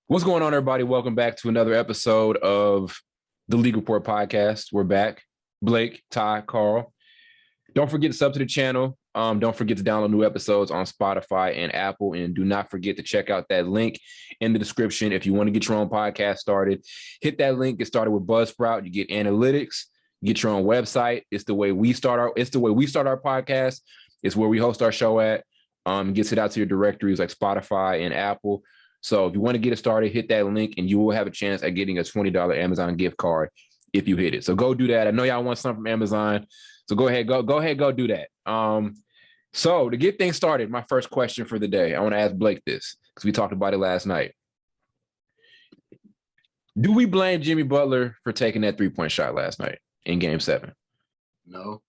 What's going on, everybody? Welcome back to another episode of the League Report podcast. We're back. Blake, Ty, Carl. Don't forget to sub to the channel. Don't forget to download new episodes on Spotify and Apple. And do not forget to check out that link in the description if you want to get your own podcast started. Hit that link. Get started with Buzzsprout. You get analytics. Get your own website. It's the way we start our podcast. It's where we host our show at. Gets it out to your directories like Spotify and Apple. So if you want to get it started, hit that link and you will have a chance at getting a $20 Amazon gift card if you hit it. So go do that. I know y'all want something from Amazon. So go ahead, go do that. So to get things started, my first question for the day, I want to ask Blake this because we talked about it last night. Do we blame Jimmy Butler for taking that three-point shot last night in Game 7? No,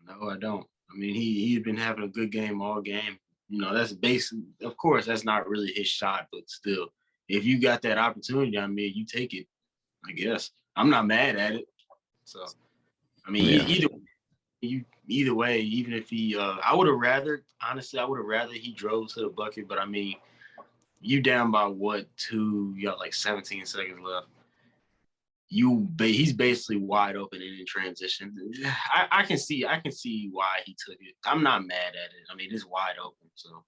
I don't. I mean, he had been having a good game all game. You know, that's basically, of course, that's not really his shot, but still, if you got that opportunity, I mean, you take it, I guess. I'm not mad at it. So, I mean, either way, even if he, I would have rather he drove to the bucket, but I mean, you down by what, 2, you got like 17 seconds left. He's basically wide open in transition. I can see why he took it. I'm not mad at it. I mean, it's wide open. So,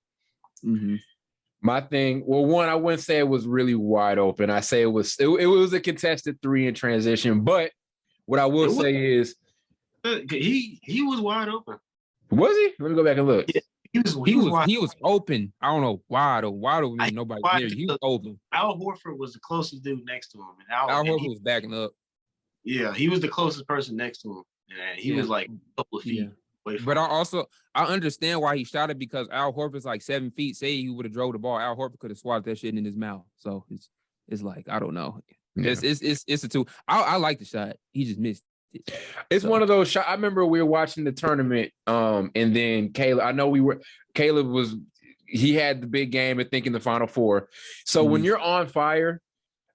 My thing, well, one, I wouldn't say it was really wide open. I say it was a contested 3 in transition. But what I will say is, he was wide open. Was he? Let me go back and look. Yeah. He was open. I don't know why though. Why do nobody there? He was open. Al Horford was the closest dude next to him. And Al Horford was backing up. Yeah, he was the closest person next to him. And he was like a couple of feet away from But him. I understand why he shot it because Al Horford's like 7 feet. Say he would have drove the ball, Al Horford could have swatted that shit in his mouth. So it's like, I don't know. Yeah. It's a two. I like the shot. He just missed. It's one of those shots. I remember we were watching the tournament, and then Caleb he had the big game, I think, in the Final Four. So when you're on fire,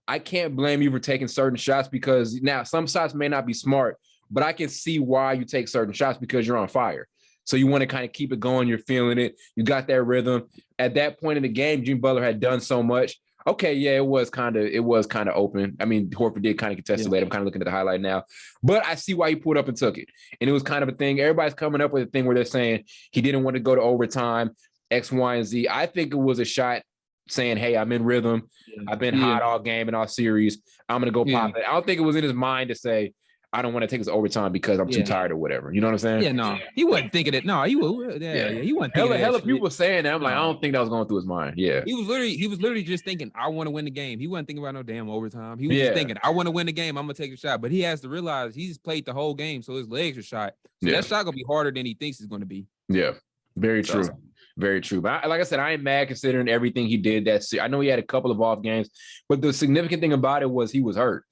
I can't blame you for taking certain shots because now some shots may not be smart, but I can see why you take certain shots because you're on fire. So you want to kind of keep it going. You're feeling it. You got that rhythm. At that point in the game, Jimmy Butler had done so much. Okay, yeah, it was kind of open. I mean, Horford did kind of contest it later. I'm kind of looking at the highlight now. But I see why he pulled up and took it. And it was kind of a thing. Everybody's coming up with a thing where they're saying he didn't want to go to overtime, X, Y, and Z. I think it was a shot saying, hey, I'm in rhythm. I've been hot all game and all series. I'm going to go pop it. I don't think it was in his mind to say, I don't want to take this overtime because I'm too tired or whatever. You know what I'm saying? Yeah, no. He wasn't thinking it. No, he would. He wasn't thinking hella people saying that. I'm like, I don't think that was going through his mind. Yeah. He was literally just thinking, I want to win the game. He wasn't thinking about no damn overtime. He was just thinking, I want to win the game. I'm going to take a shot. But he has to realize he's played the whole game, so his legs are shot. So that shot going to be harder than he thinks it's going to be. Yeah. Very true. Very true. But like I said, I ain't mad considering everything he did. I know he had a couple of off games, but the significant thing about it was he was hurt.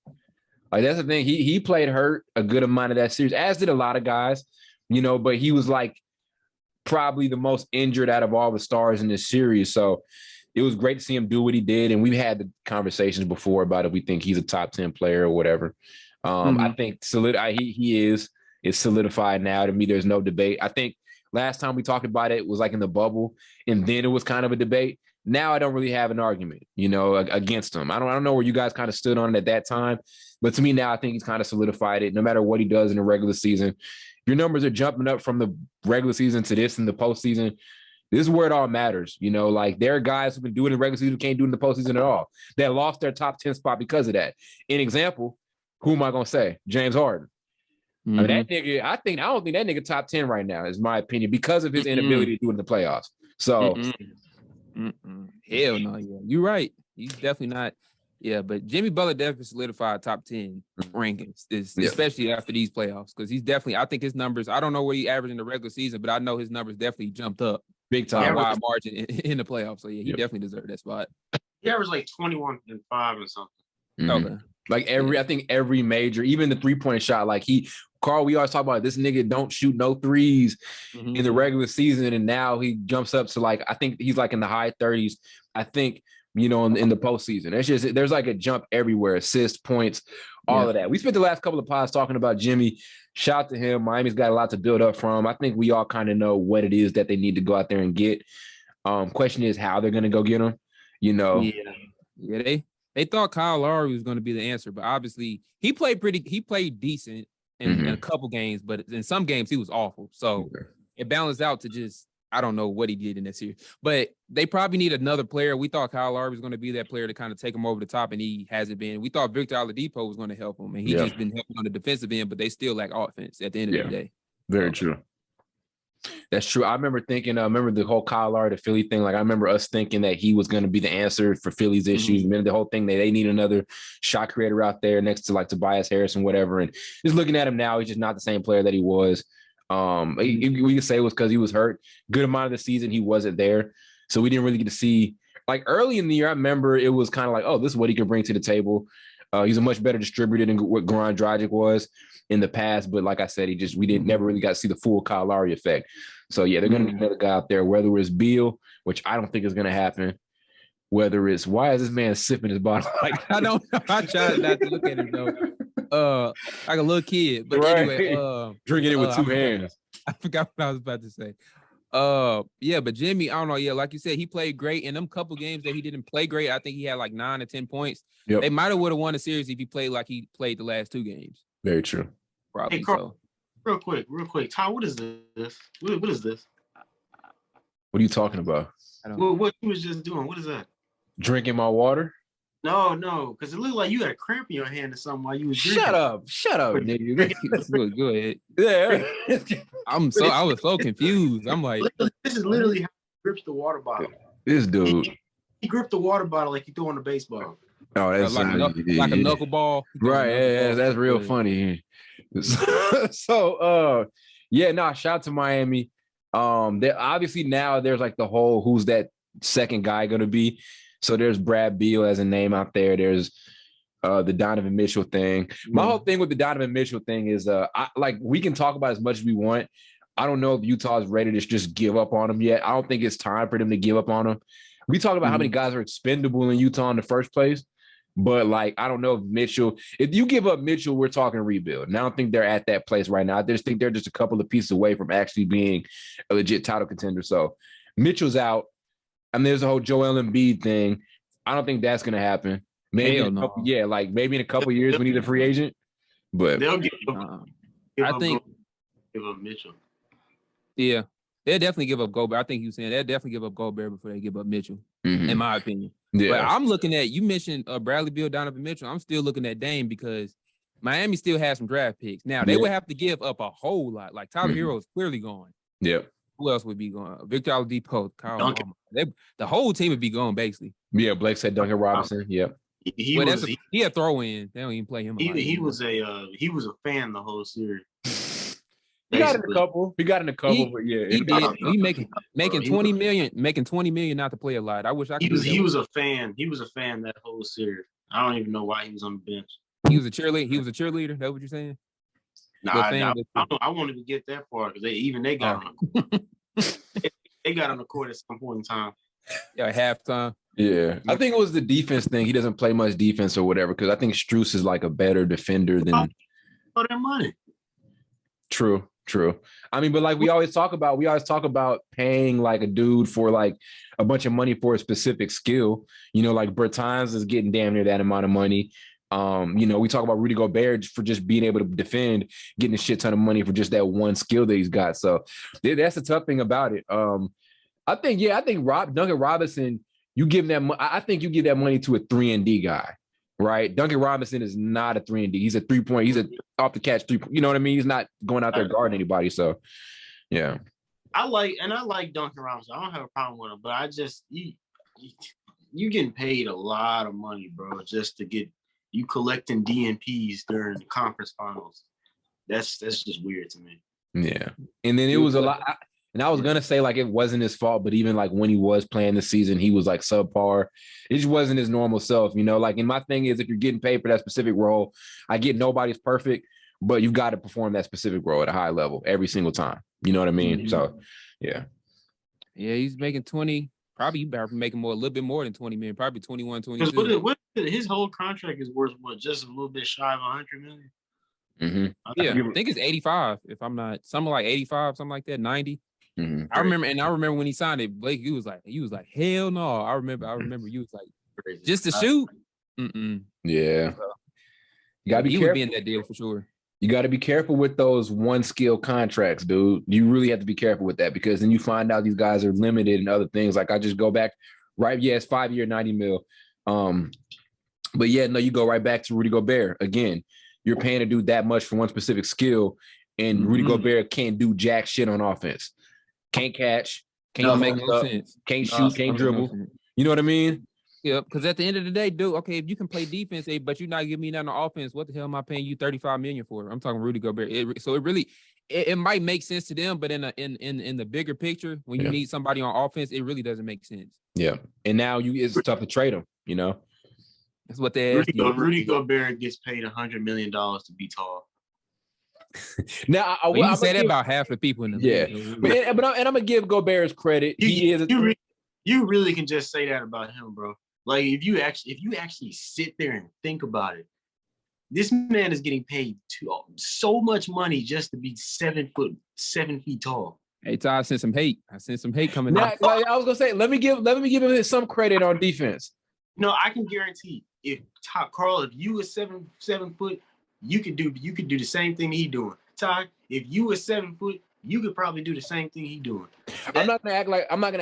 Like, that's the thing. He played hurt a good amount of that series, as did a lot of guys, but he was like probably the most injured out of all the stars in this series. So it was great to see him do what he did. And we've had the conversations before about if we think he's a top 10 player or whatever. I think he is. It's solidified now. To me, there's no debate. I think last time we talked about it was like in the bubble, and then it was kind of a debate. Now I don't really have an argument, against him. I don't know where you guys kind of stood on it at that time, but to me now I think he's kind of solidified it. No matter what he does in the regular season, your numbers are jumping up from the regular season to this in the postseason. This is where it all matters. Like there are guys who can do it in the regular season who can't do it in the postseason at all. That lost their top 10 spot because of that. An example, who am I going to say? James Harden. I mean, that nigga, I don't think that nigga top 10 right now, is my opinion, because of his inability to do it in the playoffs. So hell no, you're right. He's definitely not. Yeah, but Jimmy Butler definitely solidified top 10 rankings, especially after these playoffs, because he's definitely, I think his numbers, I don't know what he averaged in the regular season, but I know his numbers definitely jumped up big time, wide margin in the playoffs. So yeah, he definitely deserved that spot. He averaged like 21 and 5 or something. Okay. Like I think every major, even the 3-point shot, like Carl, we always talk about this nigga don't shoot no threes in the regular season, and now he jumps up to like, I think he's like in the high 30s. I think, in the postseason. It's just, there's like a jump everywhere, assists, points, all of that. We spent the last couple of pods talking about Jimmy. Shout out to him. Miami's got a lot to build up from. I think we all kind of know what it is that they need to go out there and get. Question is how they're going to go get him. Yeah, they thought Kyle Lowry was going to be the answer, but obviously he played decent in a couple games, but in some games he was awful. So it balanced out to just I don't know what he did in that series. But they probably need another player. We thought Kyle Lowry was going to be that player to kind of take him over the top, and he hasn't been. We thought Victor Oladipo was going to help him, and he's just been helping on the defensive end, but they still lack offense at the end of the day. Very true. That's true. I remember thinking, remember the whole Kyle Lowry to Philly thing. Like I remember us thinking that he was going to be the answer for Philly's issues. Remember the whole thing that they need another shot creator out there next to like Tobias Harris and whatever. And just looking at him now, he's just not the same player that he was. We could say it was because he was hurt. Good amount of the season he wasn't there, so we didn't really get to see. Like early in the year, I remember it was kind of like, oh, this is what he could bring to the table. He's a much better distributor than what Goran Dragic was in the past. But like I said, we never really got to see the full Kyle Lowry effect. So yeah, they're going to need another guy out there, whether it's Beal, which I don't think is going to happen. Whether it's why is this man sipping his bottle? Like I don't know. I tried not to look at him though. Like a little kid. But anyway, drinking it with two hands. I forgot what I was about to say. Yeah, but Jimmy, I don't know. Yeah, like you said, he played great in them couple games that he didn't play great. I think he had like 9 or 10 points. Yep. They might have would have won the series if he played like he played the last 2 games. Very true. Probably. Hey, Carl, real quick. Ty, what is this? What is this? What are you talking about? What you was just doing? What is that? Drinking my water? No, because it looked like you had a cramp in your hand or something while you was drinking. Shut up, nigga. Go ahead. Yeah. I was so confused. I'm like, this is literally how he grips the water bottle. This dude. He gripped the water bottle like he throwing a baseball. Oh, that's like a knuckleball. Right. Yeah, that's real funny. So shout out to Miami. There obviously now there's like the whole who's that second guy gonna be. So there's Brad Beal as a name out there. There's the Donovan Mitchell thing. My whole thing with the Donovan Mitchell thing is we can talk about as much as we want. I don't know if Utah is ready to just give up on him yet. I don't think it's time for them to give up on him. We talk about how many guys are expendable in Utah in the first place. But I don't know if you give up Mitchell, we're talking rebuild. And I don't think they're at that place right now. I just think they're just a couple of pieces away from actually being a legit title contender. So Mitchell's out. I mean, there's a whole Joel Embiid thing. I don't think that's going to happen. Maybe maybe in a couple of years when he's a free agent. But they'll give up Mitchell. Yeah, they'll definitely give up Gobert. I think you were saying they'll definitely give up Gobert before they give up Mitchell, in my opinion. Yeah. But I'm looking at, you mentioned Bradley Beal, Donovan Mitchell. I'm still looking at Dame because Miami still has some draft picks. Now, they would have to give up a whole lot. Like, Tyler Hero is clearly gone. Yeah. Who else would be going? Victor Oladipo, Kyle Duncan. The whole team would be gone, basically. Yeah, Blake said Duncan Robinson. Yeah. He a throw-in. They don't even play him. He was a fan the whole series. He got in a couple, but yeah. He did. He making $20 million not to play a lot. I wish I could. He was a fan. He was a fan that whole series. I don't even know why he was on the bench. He was a cheerleader. That's what you're saying? I wanted to get that far because they got on. They got on the court at some point in time. Yeah, halftime. Yeah, I think it was the defense thing. He doesn't play much defense or whatever because I think Strus is like a better defender than. Oh, that money. True. I mean, but we always talk about paying like a dude for like a bunch of money for a specific skill. Like Bertans is getting damn near that amount of money. We talk about Rudy Gobert for just being able to defend, getting a shit ton of money for just that one skill that he's got. So that's the tough thing about it. I think Duncan Robinson, you give that. I think you give that money to a 3-and-D guy. Right, Duncan Robinson is not a 3-and-D. He's a 3-point. He's a off the catch 3. You know what I mean? He's not going out there guarding anybody. So, yeah. I like Duncan Robinson. I don't have a problem with him, but I just you getting paid a lot of money, bro, just to get you collecting DNPs during the conference finals. That's just weird to me. Yeah, and then it was a lot. And I was going to say, it wasn't his fault, but even, when he was playing this season, he was, subpar. It just wasn't his normal self, And my thing is, if you're getting paid for that specific role, I get nobody's perfect, but you've got to perform that specific role at a high level every single time. You know what I mean? Mm-hmm. So, yeah. Yeah, he's making 20. Probably you better making a little bit more than 20 million. Probably 21, 22. His whole contract is worth, just a little bit shy of 100 million? Mm-hmm. I think it's 85, if I'm not. Something like 85, something like that, 90. Mm-hmm. I remember when he signed it, Blake, he was like, hell no. I remember you was like, Just to shoot. Yeah. You gotta be he careful. Would be in that deal for sure. You got to be careful with those one skill contracts, dude. You really have to be careful with that because then you find out these guys are limited and other things. Like I just go back, right? Yeah, it's 5 year, 90 mil. But yeah, no, you go right back to Rudy Gobert again. You're paying a dude that much for one specific skill, and Rudy Gobert can't do jack shit on offense. Can't catch. Can't make no sense. Can't shoot. Can't dribble. You know what I mean? Yeah, because at the end of the day, dude, okay, if you can play defense, but you're not giving me nothing on offense, what the hell am I paying you $35 million for? I'm talking Rudy Gobert. It might make sense to them, but in the bigger picture, when you need somebody on offense, it really doesn't make sense. Yeah, and now it's tough to trade them. You know, that's what they asked you. Rudy Gobert gets paid $100 million to be tall. Now, you say that about half the people in the league. But I'm gonna give Gobert credit. You really can just say that about him, bro. Like if you actually sit there and think about it, this man is getting paid so much money just to be 7 feet tall. Hey, Todd, I sent some hate. Coming now, like I was gonna say, let me give him some credit on defense. No, I can guarantee if you were 7 foot, you could do the same thing he doing. Todd, if you were 7 foot, you could probably do the same thing he doing. I'm not gonna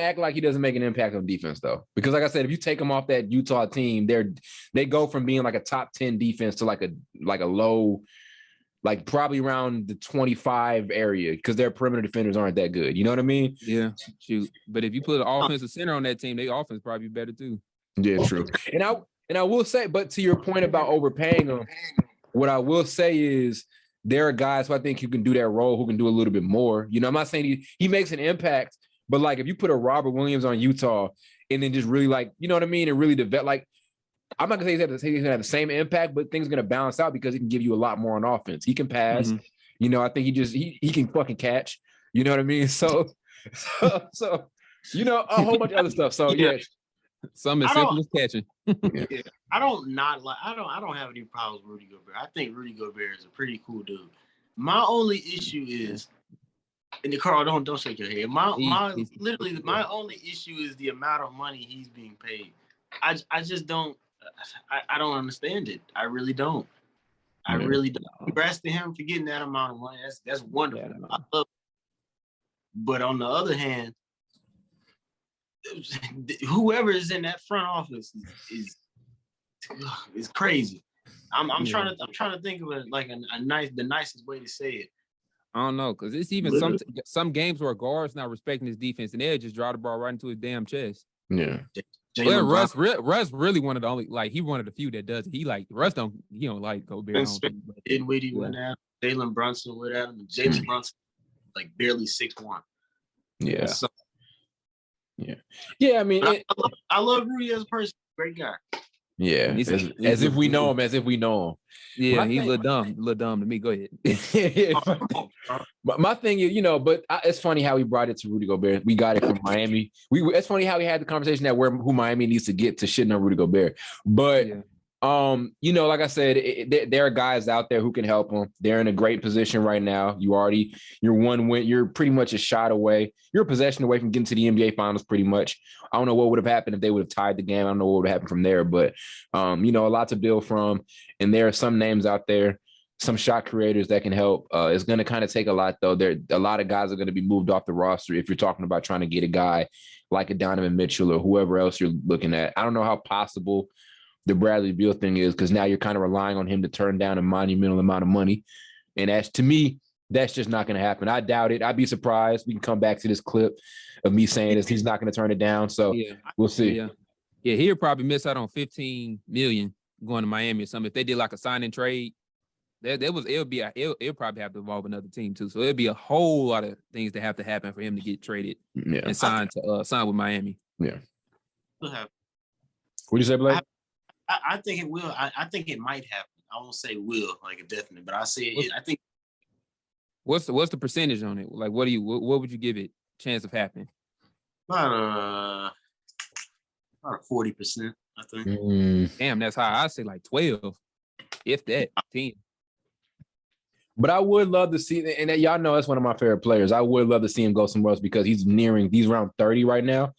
act like he doesn't make an impact on defense though, because like I said, if you take him off that Utah team, they go from being like a top 10 defense to like a low, like probably around the 25 area because their perimeter defenders aren't that good. You know what I mean? Yeah, shoot. But if you put an offensive center on that team, their offense probably better too. Yeah, true. And I will say, but to your point about overpaying them, what I will say is there are guys who I think who can do that role, who can do a little bit more. You know, I'm not saying he makes an impact, but like if you put a Robert Williams on Utah and then just really like, you know what I mean, and really develop, like I'm not gonna say he's gonna have the same impact, but things are gonna balance out because he can give you a lot more on offense. He can pass. You know, I think he can fucking catch. You know what I mean? So you know, a whole bunch of other stuff. So yeah. Some as simple as catching. I don't have any problems with Rudy Gobert. I think Rudy Gobert is a pretty cool dude. My only issue is, and Carl, don't shake your head. My only issue is the amount of money he's being paid. I just don't. I don't understand it. I really don't. I really don't. Congrats to him for getting that amount of money. That's wonderful. I love it. But on the other hand, whoever is in that front office is crazy. I'm trying to think of it like the nicest way to say it. I don't know, because it's even some games where guards not respecting his defense and they'll just draw the ball right into his damn chest. Yeah. Well, Russ really one of the only, like he one of the few that does it. He like Russ don't like Gobert. Dinwiddie went out. Jalen Brunson went out, and James Brunson like barely 6'1". Yeah. So, yeah. I mean, I love Rudy as a person. Great guy. Yeah, as if we know him. Yeah, he's a little dumb to me. Go ahead. My thing is, but it's funny how he brought it to Rudy Gobert. We got it from Miami. It's funny how we had the conversation that who Miami needs to get to shitting on Rudy Gobert. But like I said, there are guys out there who can help him. They're in a great position right now. You're one win. You're pretty much a shot away. You're a possession away from getting to the NBA Finals, pretty much. I don't know what would have happened if they would have tied the game. I don't know what would have happened from there, but a lot to build from. And there are some names out there, some shot creators that can help. It's going to kind of take a lot, though. A lot of guys are going to be moved off the roster if you're talking about trying to get a guy like a Donovan Mitchell or whoever else you're looking at. I don't know how possible the Bradley Beal thing is, because now you're kind of relying on him to turn down a monumental amount of money. And to me, that's just not going to happen. I doubt it. I'd be surprised. We can come back to this clip of me saying this. He's not going to turn it down. So we'll see. Yeah, he'll probably miss out on $15 million going to Miami or something. If they did like a sign and trade, it'll probably have to involve another team too. So it'll be a whole lot of things that have to happen for him to get traded and sign with Miami. Yeah. What do you say, Blake? I think it will. I think it might happen. I won't say will, like a definite, but I say it. I think. What's the percentage on it? Like, what would you give it chance of happening? About 40%, I think. Damn, that's high. I'd say like 12, if that 10. But I would love to see, and y'all know that's one of my favorite players. I would love to see him go somewhere else because he's around 30 right now.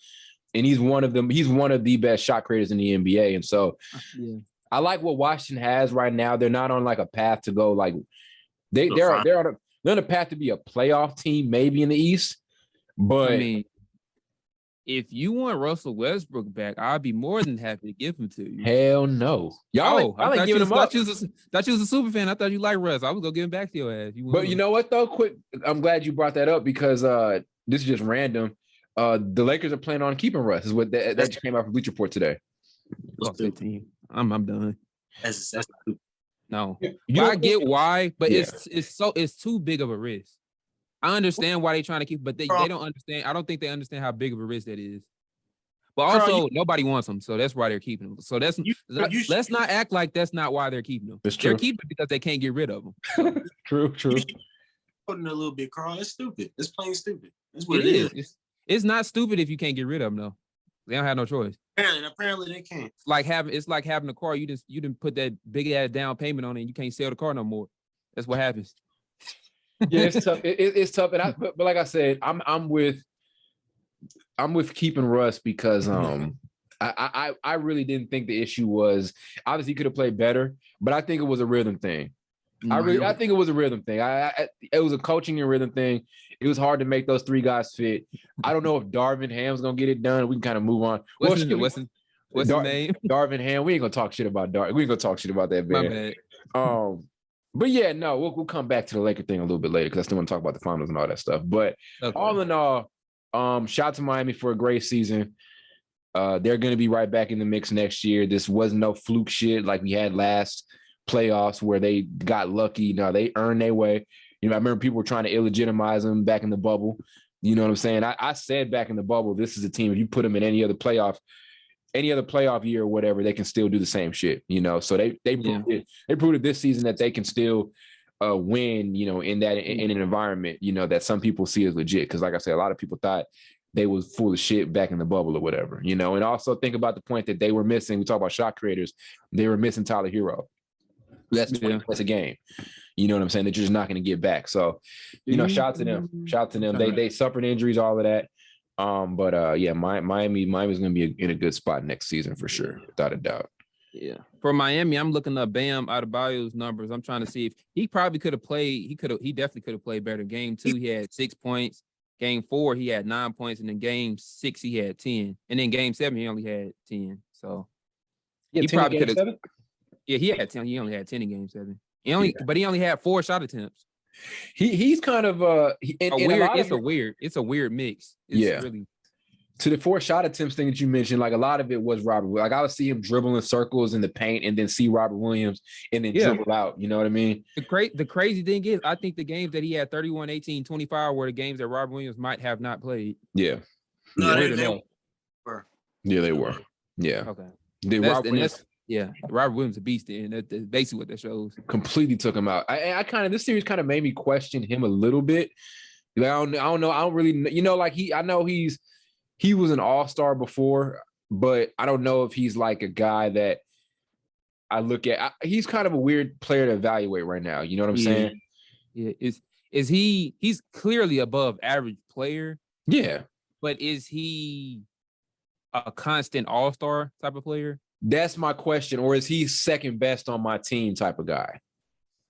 and he's one of them. He's one of the best shot creators in the NBA. And so I like what Washington has right now. They're not on like a path to go like they're on a path to be a playoff team, maybe in the East. But I mean, if you want Russell Westbrook back, I'd be more than happy to give him to you. Hell no. Y'all ain't giving him up. Thought you was a super fan. I thought you liked Russ. I was gonna give him back to your ass. But you know what though? Quick, I'm glad you brought that up because this is just random. The Lakers are planning on keeping Russ. Is what that just came out from Bleacher Report today. I'm done. That's no. I get why, but it's too big of a risk. I understand why they're trying to keep, but they don't understand. I don't think they understand how big of a risk that is. But also, nobody wants them, so that's why they're keeping them. So let's not act like that's not why they're keeping them. They're keeping them because they can't get rid of them. True. Putting a little bit, Carl. It's stupid. It's plain stupid. That's what it is. It's not stupid if you can't get rid of them, though. They don't have no choice. Apparently they can't. It's like having a car. You didn't put that big ass down payment on it, and you can't sell the car no more. That's what happens. Yeah, it's tough. It's tough, and but like I said, I'm with keeping Russ because I really didn't think the issue was obviously he could have played better, but I think it was a rhythm thing. I think it was a rhythm thing. It was a coaching and rhythm thing. It was hard to make those three guys fit. I don't know if Darvin Ham's gonna get it done. We can kind of move on. What's his name? Darvin Ham. We ain't gonna talk shit about Darvin. We ain't gonna talk shit about that man. But yeah, no, we'll come back to the Laker thing a little bit later because I still want to talk about the finals and all that stuff. But all in all, shout out to Miami for a great season. They're going to be right back in the mix next year. This wasn't no fluke shit like we had last playoffs where they got lucky. No, they earned their way. I remember people were trying to illegitimize them back in the bubble. You know what I'm saying? I said back in the bubble, this is a team, if you put them in any other playoff year or whatever, they can still do the same shit, So they proved it. They proved it this season that they can still win, in an environment, that some people see as legit. Because like I said, a lot of people thought they was full of shit back in the bubble or whatever, And also think about the point that they were missing. We talk about shot creators. They were missing Tyler Hero. That's 20 points a game. You know what I'm saying? That you're just not going to get back. So, shout out to them. Shout out to them. They suffered injuries, all of that. Miami's going to be in a good spot next season for sure, without a doubt. Yeah. For Miami, I'm looking up Bam Adebayo's numbers. I'm trying to see if he probably could have played. He definitely could have played better. Game 2, he had 6 points. Game 4, he had 9 points, and then game 6, he had 10. And then game 7, he only had 10. So he probably could have. Yeah, he had 10. He only had 10 in game 7. But he only had 4 shot attempts. He's kind of it's a weird mix. It's really to the 4 shot attempts thing that you mentioned, like a lot of it was Robert. Like I would see him dribbling circles in the paint and then see Robert Williams and then dribble out. You know what I mean? The crazy thing is, I think the games that he had 31, 18, 25 were the games that Robert Williams might have not played. Yeah. They were. Yeah, they were. Yeah. Okay. Robert Williams a beast, and that's basically what that shows. Completely took him out. This series kind of made me question him a little bit. Like, I don't know. I don't really, I know he was an all-star before, but I don't know if he's like a guy that I look at. He's kind of a weird player to evaluate right now. You know what I'm saying? Yeah. He's clearly above average player. Yeah. But is he a constant all-star type of player? That's my question. Or is he second best on my team type of guy?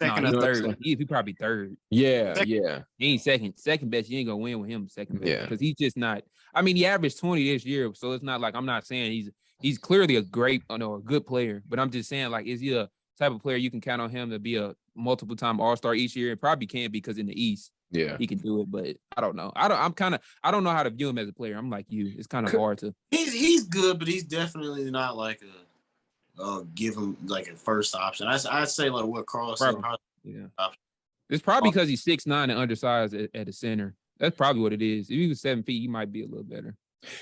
Second or third. He probably third. Yeah. He ain't second. Second best, you ain't gonna win with him second best. Because he's just not. I mean, he averaged 20 this year, so it's not like I'm not saying he's clearly a good player. But I'm just saying, like, is he a type of player you can count on him to be a multiple time all-star each year? It probably can because in the East, he can do it. But I don't know. I don't know how to view him as a player. I'm like you. It's kind of hard to. He's good, but he's definitely not like give him like a first option. I'd say like what Carl said. It's probably because he's 6'9" and undersized at the center. That's probably what it is. If he was 7 feet, he might be a little better.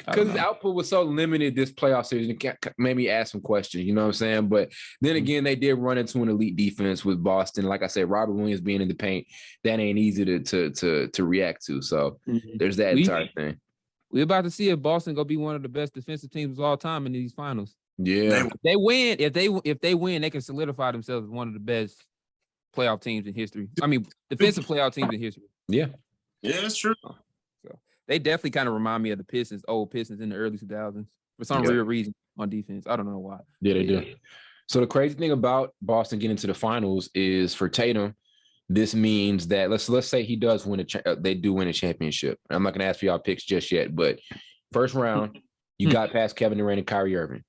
Because his output was so limited this playoff series, it made me ask some questions. You know what I'm saying? But then again, they did run into an elite defense with Boston. Like I said, Robert Williams being in the paint, that ain't easy to react to. So there's that entire thing. We're about to see if Boston gonna be one of the best defensive teams of all time in these finals. Yeah, if they win, they can solidify themselves as one of the best playoff teams in history. I mean, defensive playoff teams in history. Yeah, that's true. they definitely kind of remind me of the Pistons, old Pistons in the early 2000s for some real reason on defense. I don't know why. Yeah, they do. So the crazy thing about Boston getting to the finals is for Tatum, this means that let's say he does win they do win a championship. I'm not going to ask for y'all picks just yet, but first round, you got past Kevin Durant and Kyrie Irving,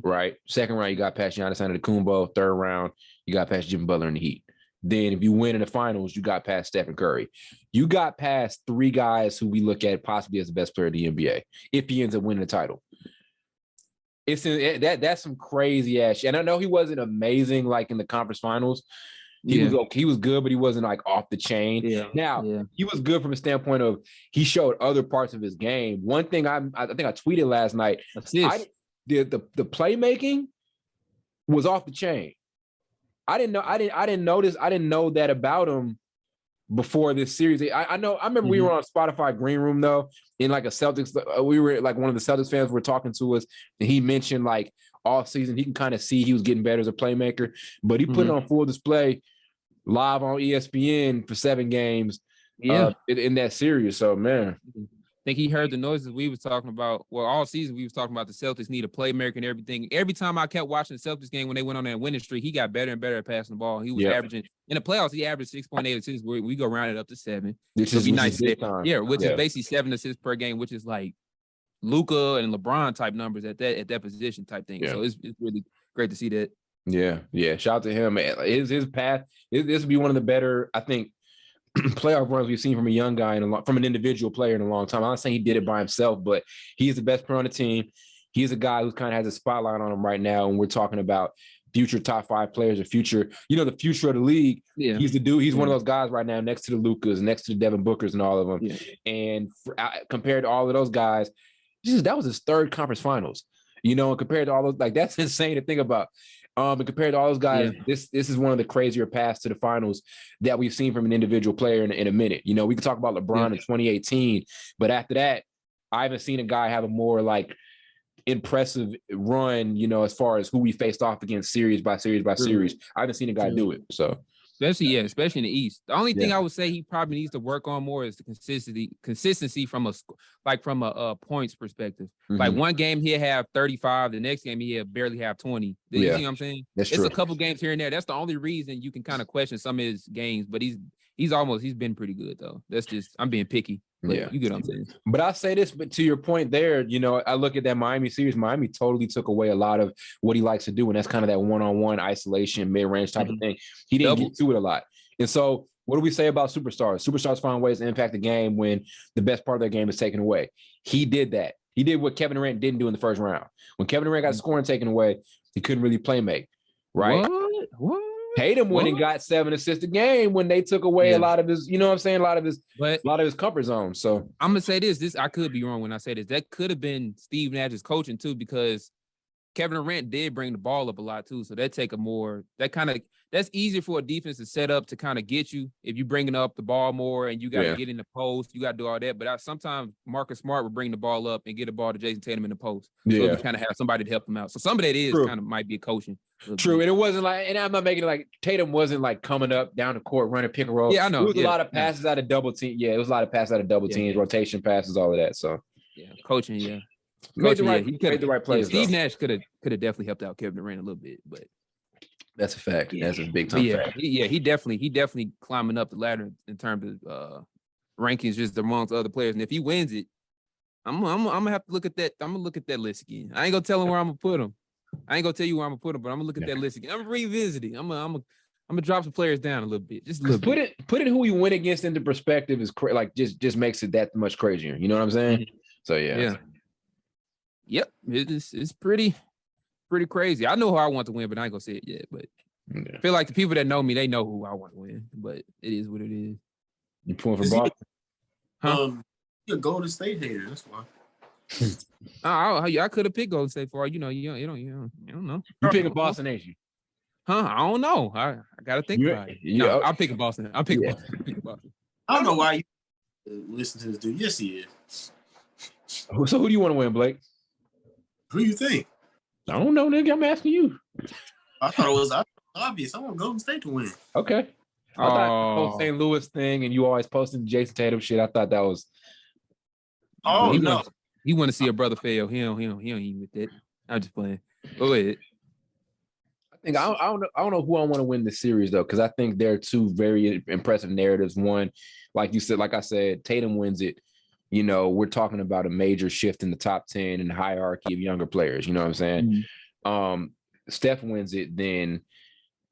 right? Second round, you got past Giannis Antetokounmpo. Third round, you got past Jimmy Butler and the Heat. Then if you win in the finals, you got past Stephen Curry. You got past three guys who we look at possibly as the best player in the NBA if he ends up winning the title. That's some crazy ass shit. And I know he wasn't amazing like in the conference finals. He was good, but he wasn't like off the chain. He was good from a standpoint of he showed other parts of his game. One thing I think I tweeted last night, the playmaking was off the chain. I didn't know that about him before this series. I remember we were on Spotify Green Room though, in like a Celtics, we were like one of the Celtics fans were talking to us, and he mentioned like all season he can kind of see he was getting better as a playmaker, but he put it on full display live on ESPN for 7 games in that series. So man, I think he heard the noises we was talking about. Well, all season we was talking about the Celtics need a playmaker and everything. Every time I kept watching the Celtics game when they went on that winning streak, he got better and better at passing the ball. He was averaging in the playoffs. He averaged 6.8 assists. We go round it up to 7. Which is nice. Which is basically 7 assists per game, which is like Luka and LeBron type numbers at that position type thing. So it's really great to see that. Yeah. Shout out to him, man. His path. This would be one of the better, I think, playoff runs we've seen from a young guy from an individual player in a long time. I'm not saying he did it by himself, but he's the best player on the team. He's a guy who kind of has a spotlight on him right now, and we're talking about future top 5 players or future, the future of the league. He's the dude. He's one of those guys right now next to the Lukas, next to the Devin Bookers and all of them. And compared to all of those guys, that was his 3rd conference finals. And compared to all those, like that's insane to think about. And compared to all those guys, this is one of the crazier paths to the finals that we've seen from an individual player in a minute. We can talk about LeBron in 2018, but after that, I haven't seen a guy have a more like impressive run, as far as who we faced off against series by series by series. I haven't seen a guy do it. So especially in the East. The only thing I would say he probably needs to work on more is the consistency from a points perspective. Like one game he'll have 35, the next game he'll barely have 20. You see what I'm saying? It's true. A couple games here and there. That's the only reason you can kind of question some of his games, but he's been pretty good though. That's just I'm being picky. You get what I'm saying. But I'll say this, but to your point there, I look at that Miami series. Miami totally took away a lot of what he likes to do, and that's kind of that one-on-one isolation, mid-range type of thing. He didn't get to it a lot. And so what do we say about superstars? Superstars find ways to impact the game when the best part of their game is taken away. He did that. He did what Kevin Durant didn't do in the first round. When Kevin Durant got scoring taken away, he couldn't really play make, right? What? Tatum went and got 7 assists a game when they took away a lot of his, a lot of his comfort zone. So I'm gonna say this I could be wrong when I say this. That could have been Steve Nash's coaching too, because Kevin Durant did bring the ball up a lot too. So that's easier for a defense to set up to kind of get you if you're bringing up the ball more and you got to get in the post, you got to do all that. But sometimes Marcus Smart would bring the ball up and get the ball to Jason Tatum in the post. So you kind of have somebody to help him out. So some of that is kind of might be a coaching. True. And it wasn't like, and I'm not making it like Tatum wasn't like coming up down the court, running pick and roll. Yeah, I know. It was a lot of passes out of double team. Yeah, it was a lot of passes out of double teams, rotation passes, all of that. So coaching, he made the right plays. Steve Nash could have definitely helped out Kevin Durant a little bit, but that's a fact. That's a big time fact. He definitely climbing up the ladder in terms of rankings just amongst other players. And if he wins it, I'm gonna have to look at that. I'm gonna look at that list again. I ain't gonna tell him where I'm gonna put him. I ain't gonna tell you where I'm gonna put him, but I'm gonna look at that list again. I'm revisiting. I'm gonna drop some players down a little bit. Just a little bit. Put it who you win against into perspective is like just makes it that much crazier. You know what I'm saying? So Yep. It's pretty crazy. I know who I want to win, but I ain't gonna say it yet. But I feel like the people that know me, they know who I want to win. But it is what it is. You pulling for Boston? You're a Golden State hater. That's why. I could have picked Golden State for you don't know. You picking Boston, ain't you? I don't know. I gotta think about it. No, I'm picking Boston. I'm picking Boston. I don't know why you listen to this dude. Yes, he is. So who do you want to win, Blake? Who do you think? I don't know, nigga. I'm asking you. I thought it was obvious. I want Golden State to win. Okay. I thought the whole St. Louis thing and you always posting Jason Tatum shit. I thought that was Oh, no. He want to see a brother fail. He don't eat with that. I'm just playing. Go ahead. I don't know who I want to win this series though, because I think there are two very impressive narratives. One, like you said, like I said, Tatum wins it. You know, we're talking about a major shift in the top 10 and the hierarchy of younger players. You know what I'm saying? Mm-hmm. Steph wins it, then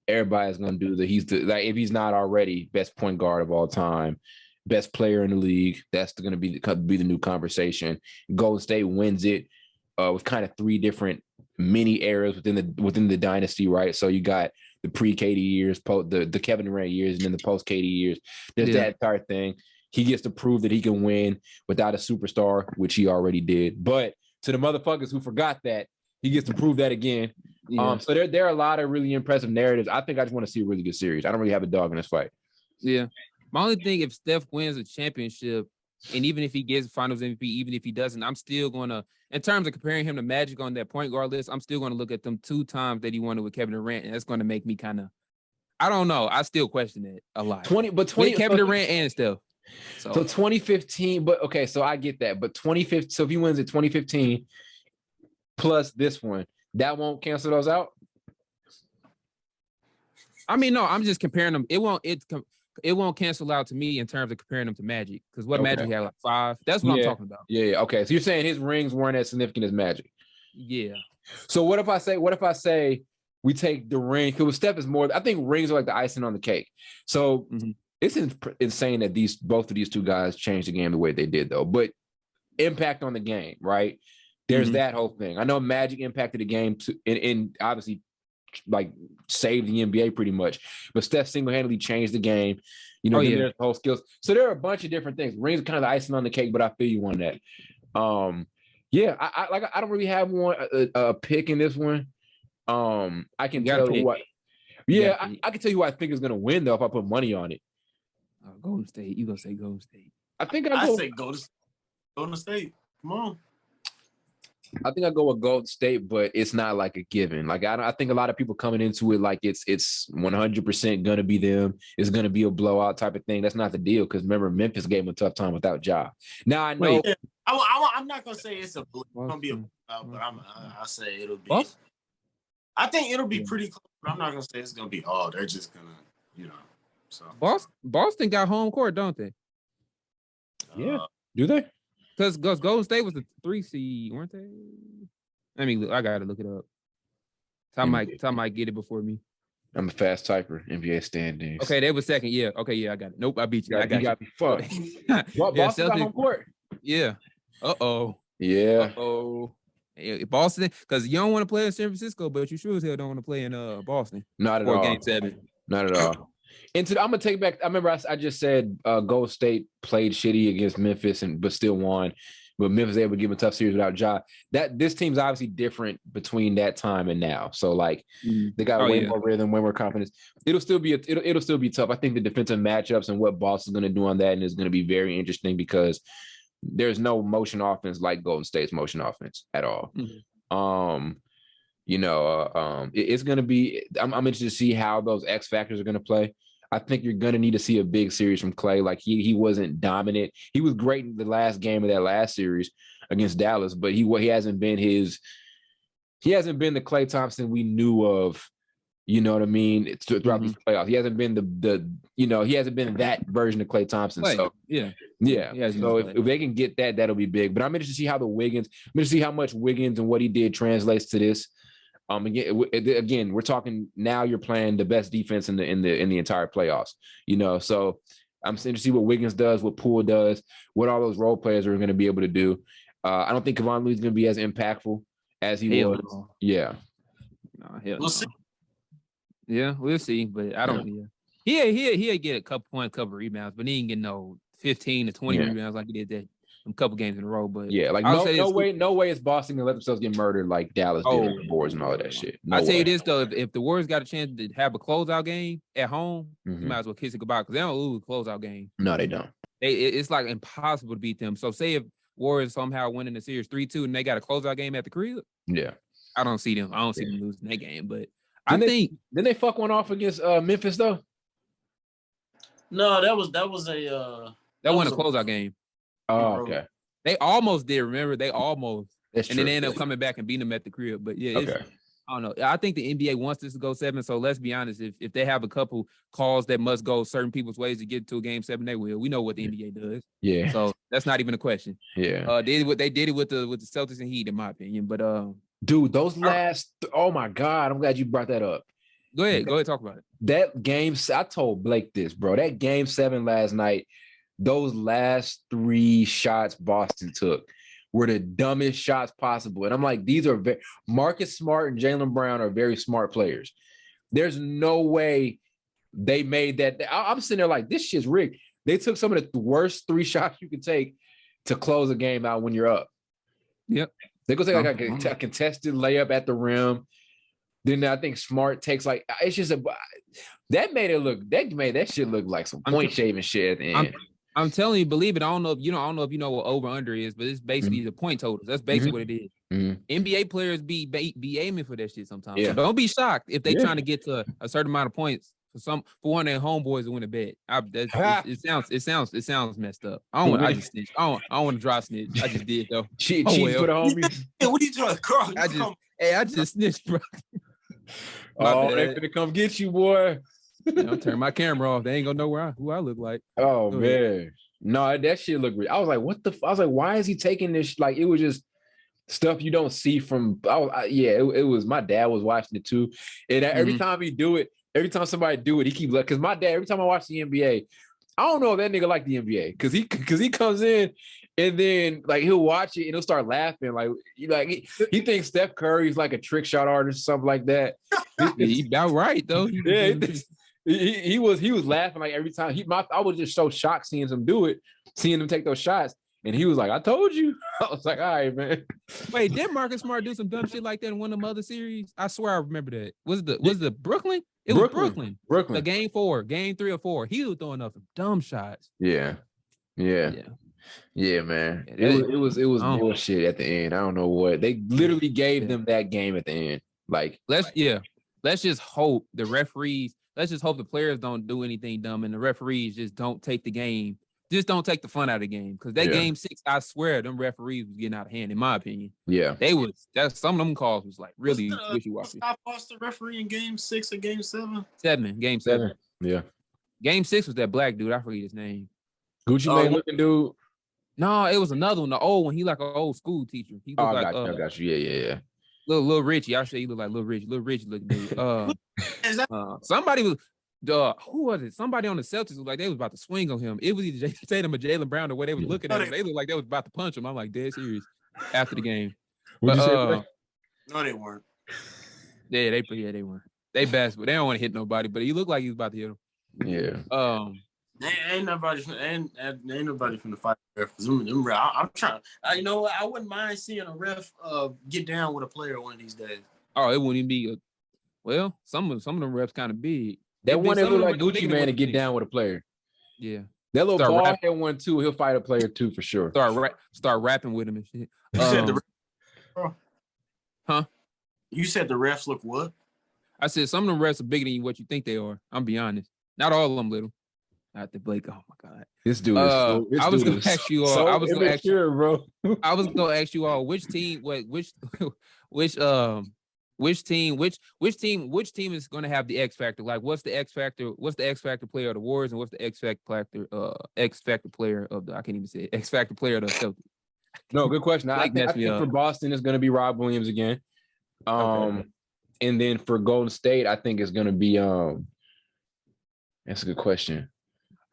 everybody's gonna do like if he's not already best point guard of all time, best player in the league. That's going to be the new conversation. Golden State wins it with kind of three different mini eras within the dynasty, right? So you got the pre-KD years, the Kevin Durant years, and then the post-KD years. There's that entire thing. He gets to prove that he can win without a superstar, which he already did. But to the motherfuckers who forgot that, he gets to prove that again. Yeah. So there are a lot of really impressive narratives. I think I just want to see a really good series. I don't really have a dog in this fight. Yeah. My only thing, if Steph wins a championship, and even if he gets Finals MVP, even if he doesn't, I'm still going to, in terms of comparing him to Magic on that point guard list, I'm still going to look at them 2 times that he won it with Kevin Durant, and that's going to make me kind of, I don't know. I still question it a lot. With Kevin Durant and Steph. So 2015, but okay, so I get that. But 2015, so if he wins it 2015 plus this one, that won't cancel those out? I mean, no, I'm just comparing them. It won't cancel out to me in terms of comparing them to Magic, because Magic had like 5. That's what I'm talking about. Yeah. Okay. So you're saying his rings weren't as significant as Magic. Yeah. So what if I say we take the ring? Because Steph is more. I think rings are like the icing on the cake. So it's insane that both of these two guys changed the game the way they did, though. But impact on the game, right? There's that whole thing. I know Magic impacted the game and obviously like saved the NBA pretty much, but Steph single-handedly changed the game. You know, there's whole skills. So there are a bunch of different things. Rings are kind of the icing on the cake, but I feel you on that. I don't really have a pick in this one. I can tell you what. Yeah, I can tell you who I think is going to win though if I put money on it. Golden State. You gonna say Golden State? I say Golden State. Come on. I think I go with Golden State, but it's not like a given. Like I think a lot of people coming into it like it's 100% gonna be them. It's gonna be a blowout type of thing. That's not the deal, because remember Memphis gave them a tough time without Ja. Now I know. I'm not gonna say it's gonna be a blowout, but I'll say it'll be. What? I think it'll be pretty close, but I'm not gonna say it's gonna be all. They're just gonna, So Boston got home court, don't they? Yeah. Do they? Because Golden State was the 3 seed, weren't they? I gotta look it up. Tom might get it before me. I'm a fast typer. NBA standings. Okay, they were second. Yeah. Okay, yeah, I got it. Nope, I beat you. I got you. Fuck. Boston got home court. Yeah. Yeah. Boston, because you don't want to play in San Francisco, but you sure as hell don't want to play in Boston. Not at all. Game 7. Not at all. And I'm gonna take back. I remember I just said Golden State played shitty against Memphis but still won. But Memphis was able to give a tough series without Ja. This team's obviously different between that time and now. So like they got way more rhythm, way more confidence. It'll still be tough. I think the defensive matchups and what Boston's gonna do on that is gonna be very interesting, because there's no motion offense like Golden State's motion offense at all. It's gonna be. I'm interested to see how those X factors are gonna play. I think you're going to need to see a big series from Klay. Like he wasn't dominant. He was great in the last game of that last series against Dallas, but he hasn't been the Klay Thompson we knew of. You know what I mean? Throughout the playoffs, he hasn't been he hasn't been that version of Klay Thompson. So yeah. So if they can get that, that'll be big. But I'm interested to see how I'm interested to see how much Wiggins and what he did translates to this. Again, we're talking now. You're playing the best defense in the entire playoffs. So I'm interested to see what Wiggins does, what Poole does, what all those role players are going to be able to do. I don't think Kevon Looney's going to be as impactful as he was. No. Yeah, we'll see. Yeah, we'll see. But I don't. Yeah, he'll get a couple rebounds, but he ain't get no 15 to 20 rebounds like he did that. A couple games in a row, but no way is Boston gonna let themselves get murdered like Dallas did on the boards and all of that shit. I'll tell you this though, if the Warriors got a chance to have a closeout game at home, you might as well kiss it goodbye, because they don't lose a closeout game. No, they don't. It's like impossible to beat them. So say if Warriors somehow winning the series 3-2 and they got a closeout game at the crib, I don't see them losing that game. But didn't they fuck one off against Memphis though? No, that was a that wasn't a closeout game. Oh, okay. They almost did. Remember, they almost. That's and true. then they ended up coming back and beating them at the crib. But yeah, Okay. I don't know. I think the NBA wants this to go 7. So let's be honest. If they have a couple calls that must go certain people's ways to get to a game 7, they will. We know what the NBA does. Yeah. So that's not even a question. Yeah. They did it with the Celtics and Heat, in my opinion. But dude, those last oh my God, I'm glad you brought that up. Go ahead, talk about it. That game, I told Blake this, bro. That game 7 last night, those last 3 shots Boston took were the dumbest shots possible. And I'm like, these are Marcus Smart and Jaylen Brown are very smart players. There's no way they made that. I'm sitting there like, this shit's rigged. They took some of the worst 3 shots you could take to close a game out when you're up. Yep. They go take like a contested layup at the rim. Then I think Smart takes like, it's just that made that shit look like some point shaving shit at the end. I'm telling you, believe it. I don't know if you know what over under is, but it's basically the point totals. That's basically what it is. NBA players be aiming for that shit sometimes. Yeah. So don't be shocked if they trying to get to a certain amount of points for one of their homeboys to win a bet. It sounds messed up. I don't want to dry snitch. I just did though. Cheat for the homies. What are you trying to call? I just snitched, bro. They finna come get you, boy. I'm turning my camera off. They ain't gonna know who I look like. Oh man, no, that shit looked real. I was like, what the? I was like, why is he taking this? Like, it was just stuff you don't see from. It was. My dad was watching it too, and every time he do it, every time somebody do it, he keep like. Because my dad, every time I watch the NBA, I don't know if that nigga like the NBA because he comes in and then like he'll watch it and he'll start laughing like he thinks Steph Curry's like a trick shot artist or something like that. He about right though. He was laughing like every time. I was just so shocked seeing him take those shots, and he was like, "I told you." I was like, "All right, man." Wait, did Marcus Smart do some dumb shit like that in one of them other series? I swear I remember that. Was the Brooklyn? It was Brooklyn. The game 4, game 3 or 4. He was throwing up some dumb shots. Yeah, man. It was bullshit at the end. I don't know what they literally gave them that game at the end. Like, let's just hope the referees. Let's just hope the players don't do anything dumb and the referees just don't take the game. Just don't take the fun out of the game. Because that game 6, I swear, them referees was getting out of hand, in my opinion. Yeah. Some of them calls was like really wishy-washy. Scott Foster referee in game 6 or game 7? Game 7. Yeah. Game 6 was that black dude. I forget his name. Gucci Mane looking dude. No, it was another one. The old one. He like an old school teacher. He looked like I got you. Yeah. Little Richie. I say he look like Little Richie. Little Richie looking dude. Somebody was who was it? Somebody on the Celtics was like they was about to swing on him. It was either Jason Tatum or Jaylen Brown. The way they was looking at him, they looked like they was about to punch him. I'm like, dead serious. After the game, What'd you say? No, they weren't. Yeah, they weren't. They best, but they don't want to hit nobody. But he looked like he was about to hit him. Yeah. Ain't nobody from the fight ref. I'm trying. You know what? I wouldn't mind seeing a ref get down with a player one of these days. Oh, it wouldn't even be. Some of them refs kind of big. That one that look like Gucci Mane to get down with a player. Yeah. That little ball head one too. He'll fight a player too for sure. Start rapping with him and shit. You said huh? You said the refs look what? I said some of them refs are bigger than what you think they are. I'm be honest. Not all of them little. Not the Blake. Oh my God. This dude is I was gonna ask you all. So I was gonna ask you, bro. I was gonna ask you all which team is gonna have the X factor? Like, what's the X factor? What's the X factor player of the Warriors, and what's the X factor player of the? I can't even say it. X factor player of the Celtics. No, good question. I think for Boston it's gonna be Rob Williams again. And then for Golden State, I think it's gonna be That's a good question.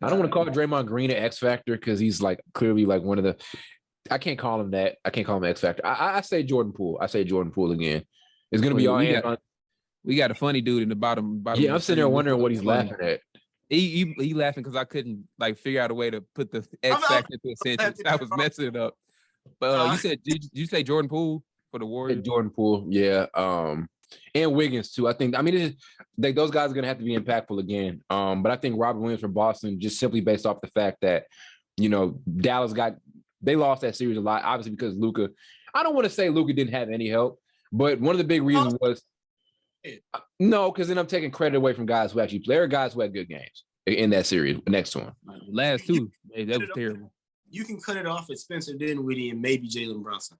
I don't want to call Draymond Green an X factor because he's like clearly like one of the. I can't call him that. I can't call him X factor. I say Jordan Poole. I say Jordan Poole again. It's gonna be all hands. We got a funny dude in the bottom. Yeah, I'm sitting there wondering what he's laughing at. He laughing because I couldn't like figure out a way to put the X factor into a sentence. I was messing it up. But you say Jordan Poole for the Warriors? Jordan Poole, yeah. And Wiggins too. I mean, it's like those guys are gonna have to be impactful again. But I think Robert Williams from Boston, just simply based off the fact that Dallas they lost that series a lot, obviously because Luka. I don't want to say Luka didn't have any help, but one of the big reasons was no, because then I'm taking credit away from guys who actually play. There are guys who had good games in that series next to him. Last two, that was terrible. you can cut it off at Spencer Dinwiddie and maybe Jalen Brunson.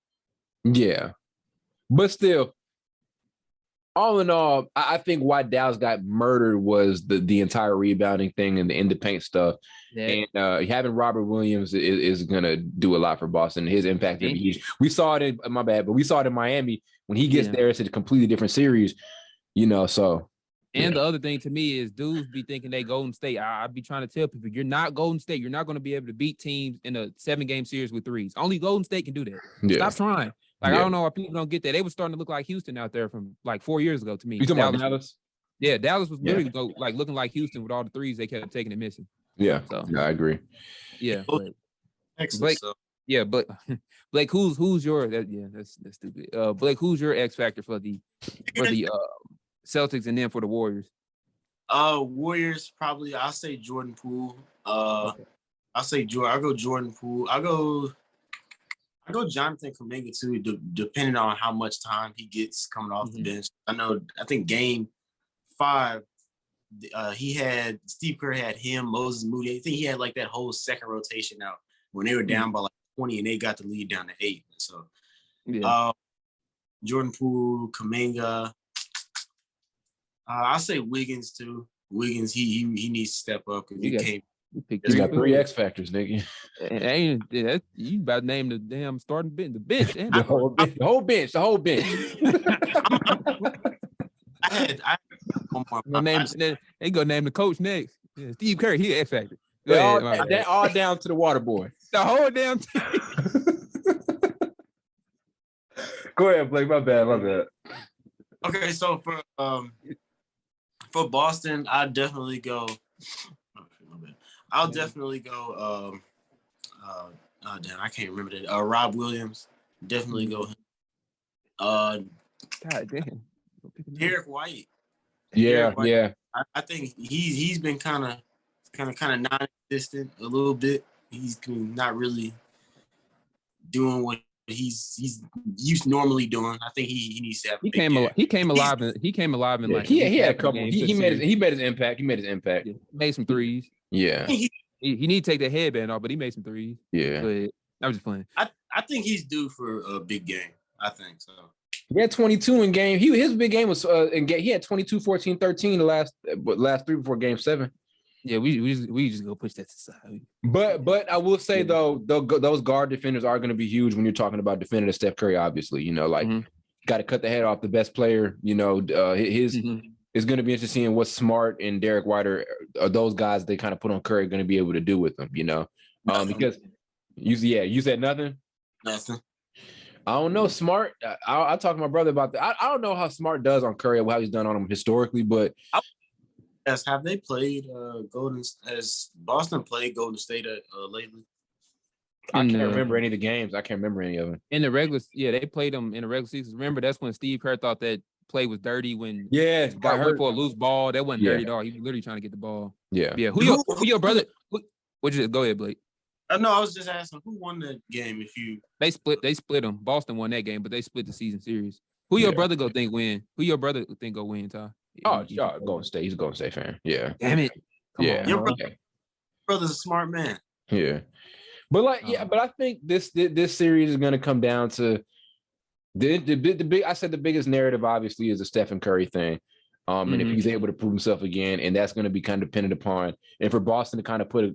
Yeah. But still, all in all, I think why Dallas got murdered was the entire rebounding thing and the in the paint stuff. Yeah. And having Robert Williams is going to do a lot for Boston. His impact will be huge. We saw it in, my bad, but we saw it in Miami. When he gets there, it's a completely different series, so. And the other thing to me is dudes be thinking they Golden State. I be trying to tell people, you're not Golden State. You're not going to be able to beat teams in a 7-game series with threes. Only Golden State can do that. Yeah. Stop trying. I don't know why people don't get that. They were starting to look like Houston out there from like 4 years ago to me. You talking about Dallas? Yeah, Dallas was literally looking like Houston with all the threes they kept taking and missing. Yeah, so, I agree. Yeah, but Blake, but Blake, who's your that's stupid. Blake, who's your X factor for the Celtics and then for the Warriors? Warriors probably. I'll say Jordan Poole. I'll say Jordan. I'll go Jordan Poole. I go Jonathan Kuminga too, depending on how much time he gets coming off the bench. I think game 5, he had Steve Kerr had him, Moses Moody. I think he had like that whole second rotation out when they were down by like 20 and they got the lead down to 8. So Jordan Poole, Kuminga. I'll say Wiggins too. Wiggins, he needs to step up because he came. He's got 3 X factors, nigga. You about to name the damn starting bench, the bench, the whole bench. I had one more. They gonna name the coach next. Yeah, Steve Kerr, he X factor. All down to the water boy. The whole damn team. Go ahead, Blake. My bad. Okay, so for Boston, I'll definitely go. Damn, I can't remember that. Rob Williams, definitely go him. God damn. Derek White. Yeah. I think he's been kind of non-existent a little bit. He's not really doing what he's normally doing. I think he needs to have. He came alive and like he had a couple. He made his impact. Yeah. Made some threes. Yeah. He need to take the headband off, but he made some threes. Yeah. But I'm just playing. I think he's due for a big game. I think so. He had 22 in game. His big game was he had 22, 14, 13 the last 3 before game 7. Yeah, we just go push that to the side. But I will say though, those guard defenders are going to be huge when you're talking about defending Steph Curry. Obviously, got to cut the head off the best player. It's going to be interesting what Smart and Derek White are those guys they kind of put on Curry going to be able to do with them. Because you said nothing. Nothing. I don't know. Smart. I talked to my brother about that. I don't know how Smart does on Curry, how he's done on him historically, but. Have they played has Boston played Golden State lately? I can't remember any of the games. I can't remember any of them. In the regular, they played them in the regular season. Remember, that's when Steve Kerr thought that play was dirty when got hurt for a loose ball. That wasn't dirty at all. He was literally trying to get the ball. Yeah. Who your brother? Go ahead, Blake. No, I was just asking who won that game. They split them. Boston won that game, but they split the season series. Who your brother go think win? Who your brother think go win, Ty? Golden State. He's a Golden State fan. Yeah. Damn it. Come on. Your brother's a smart man. Yeah. But but I think this series is going to come down to the big. I said the biggest narrative obviously is the Stephen Curry thing. And if he's able to prove himself again, and that's going to be kind of dependent upon, and for Boston to kind of put it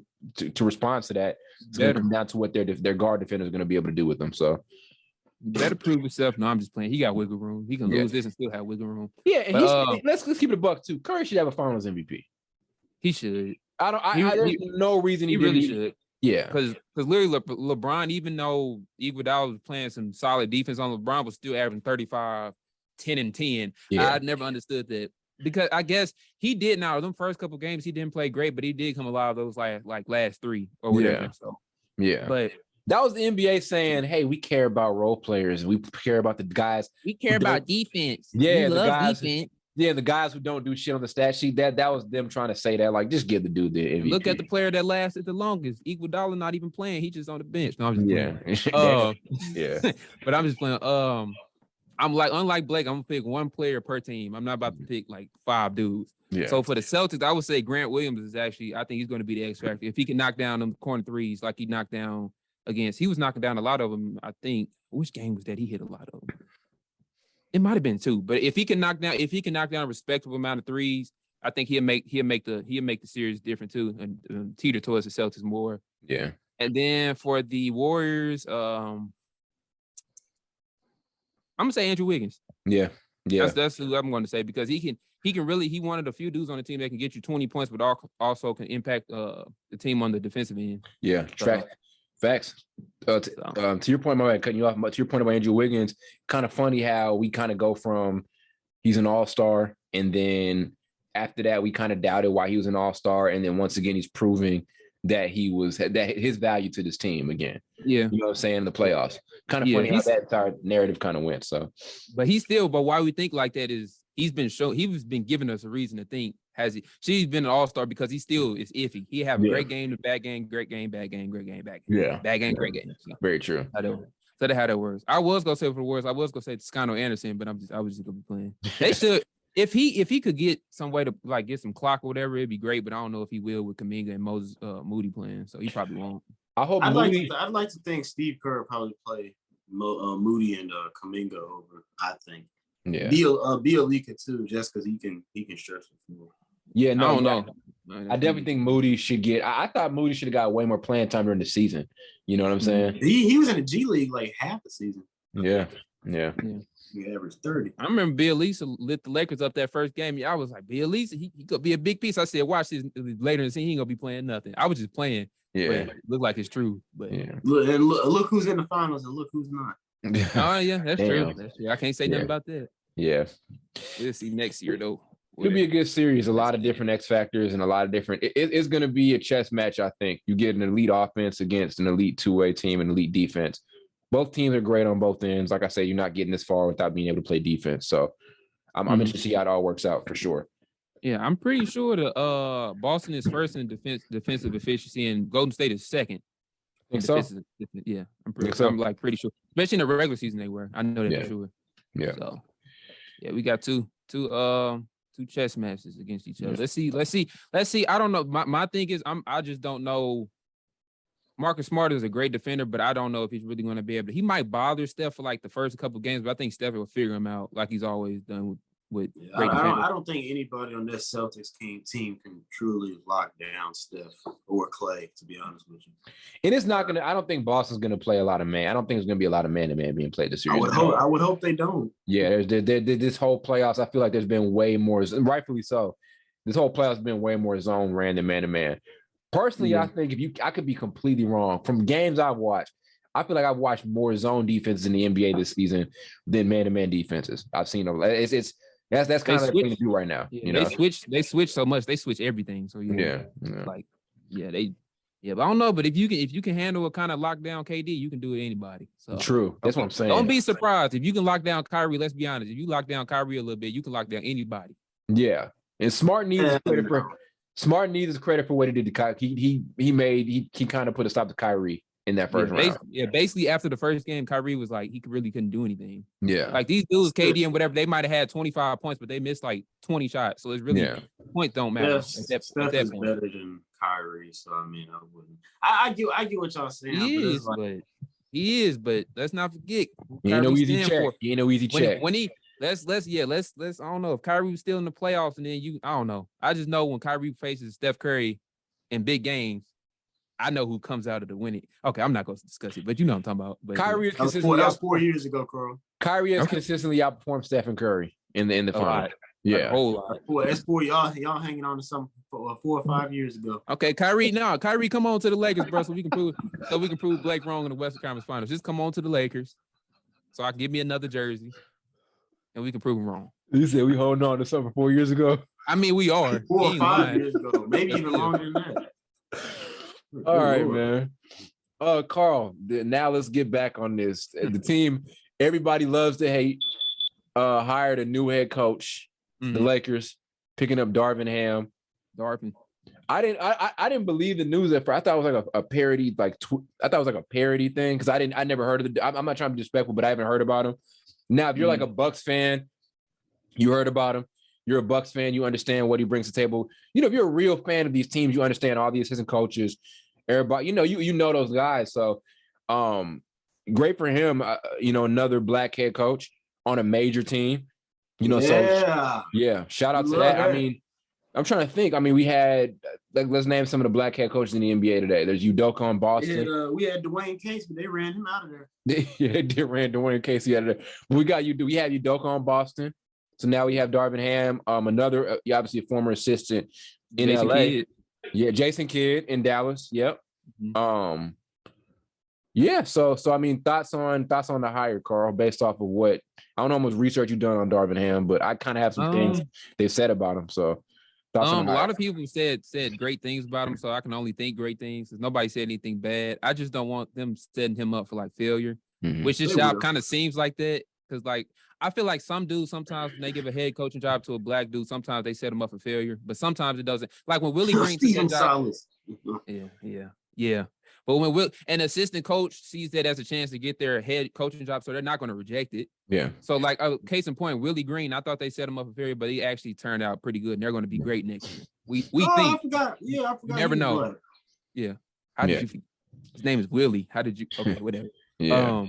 to respond to that, it's going to come down to what their guard defender is going to be able to do with them. So. You better prove yourself. No, I'm just playing. He got wiggle room. He can lose this and still have wiggle room. Yeah, and let's keep it a buck too. Curry should have a Finals MVP. He should. There's no reason he really should. Yeah, because literally LeBron, even though Iguodala was playing some solid defense on LeBron, was still averaging 35, 10 and 10. Yeah. I never understood that because I guess he did. Now them first couple games he didn't play great, but he did come alive those like last 3 or whatever. Yeah. So but. That was the NBA saying, hey, we care about role players. We care about the guys. We care about defense. Yeah, we love defense. Yeah, the guys who don't do shit on the stat sheet. That was them trying to say that. Like, just give the dude the MVP. Look at the player that lasted the longest. Iguodala not even playing. He just on the bench. No, I'm just playing. Yeah. But I'm just playing. I'm like, unlike Blake, I'm gonna pick one player per team. I'm not about to pick like 5 dudes. Yeah. So for the Celtics, I would say Grant Williams is actually, I think he's going to be the X factor. If he can knock down them corner threes like he knocked down against. He was knocking down a lot of them. I think which game was that he hit a lot of them? It might have been 2, but if he can knock down a respectable amount of threes, I think he'll make the series different too and teeter towards the Celtics more. Yeah. And then for the Warriors, I'm gonna say Andrew Wiggins. Yeah. That's who I'm going to say because he can really he one of the few dudes on the team that can get you 20 points, but also can impact the team on the defensive end. Yeah. Facts. To your point, my bad, cutting you off. To your point about Andrew Wiggins, kind of funny how we kind of go from he's an all-star, and then after that we kind of doubted why he was an all-star, and then once again he's proving that his value to this team again. Yeah, you know what I'm saying, in the playoffs. Kind of funny how that entire narrative kind of went. So, but why we think like that is he's been giving us a reason to think. She's been an all-star because he still is iffy. He have a great game, bad game, great game, bad game, great game, bad game. Yeah. Bad game, great game. So, very true. So that's how that works. I was gonna say for the Warriors, I was gonna say Toscano Anderson, but I was just gonna be playing. They should if he could get some way to like get some clock or whatever, it'd be great. But I don't know if he will with Kuminga and Moses Moody playing, so he probably won't. I hope I'd like to think Steve Kerr probably play Moody and Kuminga over. I think. Yeah. Bielika too, just because he can stretch the floor. Yeah, no, I don't know. I definitely think Moody should get. I thought Moody should have got way more playing time during the season. You know what I'm saying? He was in the G League like half the season. Yeah. He averaged 30. I remember Bielisa lit the Lakers up that first game. I was like, Bielisa, he could be a big piece. I said, watch this later in the season. He ain't gonna be playing nothing. I was just playing. Yeah, looked like it's true. But look who's in the finals and look who's not. Oh yeah, that's true. I can't say nothing about that. Yeah, we'll see next year though. It'll be a good series. A lot of different X factors and a lot of different. It's going to be a chess match. I think you get an elite offense against an elite two-way team and elite defense. Both teams are great on both ends. Like I say, you're not getting this far without being able to play defense. So I'm interested to see how it all works out for sure. Yeah, I'm pretty sure the Boston is first in defensive efficiency and Golden State is second. Think so? Yeah, I'm like pretty sure. Especially in the regular season they were. I know that for sure. Yeah. So yeah, we got two chess matches against each other. Let's see. I don't know. My thing is I just don't know. Marcus Smart is a great defender, but I don't know if he's really going to be able to. He might bother Steph for like the first couple of games, but I think Steph will figure him out like he's always done with great defenders. I don't think anybody on this Celtics team can truly lock down Steph or Clay, to be honest with you. And it's not going to – I don't think Boston's going to play a lot of man. I don't think there's going to be a lot of man-to-man being played this series. I would hope they don't. Yeah, this whole playoffs, I feel like there's been way more – rightfully so. This whole playoffs has been way more zone ran than man-to-man. Personally, I think I could be completely wrong. From games I've watched, I feel like I've watched more zone defenses in the NBA this season than man-to-man defenses. I've seen them. That's kind of the thing to do right now. Yeah, you know? They switch so much. They switch everything. So but I don't know. But if you can handle a kind of lockdown KD, you can do it anybody. So true. That's what I'm saying. Don't be surprised if you can lock down Kyrie. Let's be honest. If you lock down Kyrie a little bit, you can lock down anybody. Yeah, and Smart needs credit for what he did to Kyrie. He kind of put a stop to Kyrie in that first round. Basically after the first game, Kyrie was like he really couldn't do anything. Yeah, like these dudes, KD and whatever, they might have had 25 points, but they missed like 20 shots. So it's really points don't matter. Steph is better than Kyrie, so I mean, I wouldn't. I get what y'all saying. He is, but let's not forget. He ain't no easy check. He ain't no easy check. When he let's I don't know if Kyrie was still in the playoffs and then I don't know. I just know when Kyrie faces Steph Curry in big games, I know who comes out of the winning. Okay, I'm not going to discuss it, but you know what I'm talking about. But Kyrie is consistently that was 4 years ago, Carl. Kyrie has consistently outperformed Steph and Curry in the final. Yeah, a whole lot. That's 4 y'all hanging on to something 4 or 5 years ago. Okay, Kyrie, come on to the Lakers, bro, so we can prove Blake wrong in the Western Conference Finals. Just come on to the Lakers, so I can give me another jersey, and we can prove him wrong. You said we holding on to something 4 years ago. I mean, we are 4 or 5 years ago, maybe even longer than that. All right, man. Carl, now let's get back on this. The team everybody loves to hate hired a new head coach. The Lakers picking up Darvin Ham. I didn't believe the news at first. I thought it was like a parody, I thought it was like a parody thing because I never heard of I'm not trying to be disrespectful, but I haven't heard about him. Now, if you're like a Bucks fan, you heard about him. You're a Bucks fan, you understand what he brings to the table. You know, if you're a real fan of these teams, you understand all the assistant coaches, everybody. You know those guys. So Great for him. Another black head coach on a major team. Yeah. So shout out to that. I mean, I'm trying to think. I mean, we had let's name some of the black head coaches in the NBA today. There's Udoka in Boston. We had Dwayne Case, but they ran him out of there. Yeah, they did ran Dwayne Casey out of there. But we have Udoka in Boston. So now we have Darvin Ham, another obviously a former assistant in Jason LA. Kidd. Yeah, Jason Kidd in Dallas. Yep. Mm-hmm. So I mean, thoughts on the hire, Carl, based off of what I don't know how much research you've done on Darvin Ham, but I kind of have some things they've said about him. So thoughts on a lot of people said great things about him, so I can only think great things. Nobody said anything bad. I just don't want them setting him up for like failure, which this job kind of seems like that. Because like I feel like some dudes sometimes when they give a head coaching job to a black dude, sometimes they set him up for failure, but sometimes it doesn't. Like when Willie Green took that job. Yeah. But when an assistant coach sees that as a chance to get their head coaching job, so they're not going to reject it. Yeah. So like case in point, Willie Green, I thought they set him up for failure, but he actually turned out pretty good, and they're going to be great next year. We think. I forgot. Yeah, I forgot. You never know. Blood. Yeah. How did you? His name is Willie. How did you? Okay, whatever. Yeah.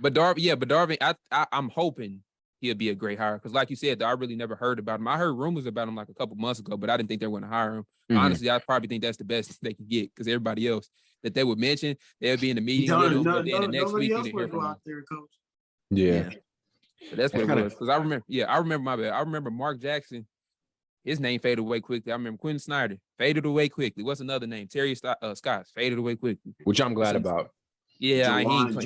But Darvin, I'm hoping he'll be a great hire because, like you said, I really never heard about him. I heard rumors about him like a couple months ago, but I didn't think they were going to hire him. Mm-hmm. Honestly, I probably think that's the best they can get because everybody else that they would mention, they'll be in the meeting with him, but then the next week you hear from him. There, coach. Yeah. So that's what it was. Because I remember my bad. I remember Mark Jackson. His name faded away quickly. I remember Quentin Snyder faded away quickly. What's another name? Terry Scott faded away quickly. Which I'm glad about. Yeah, Howard.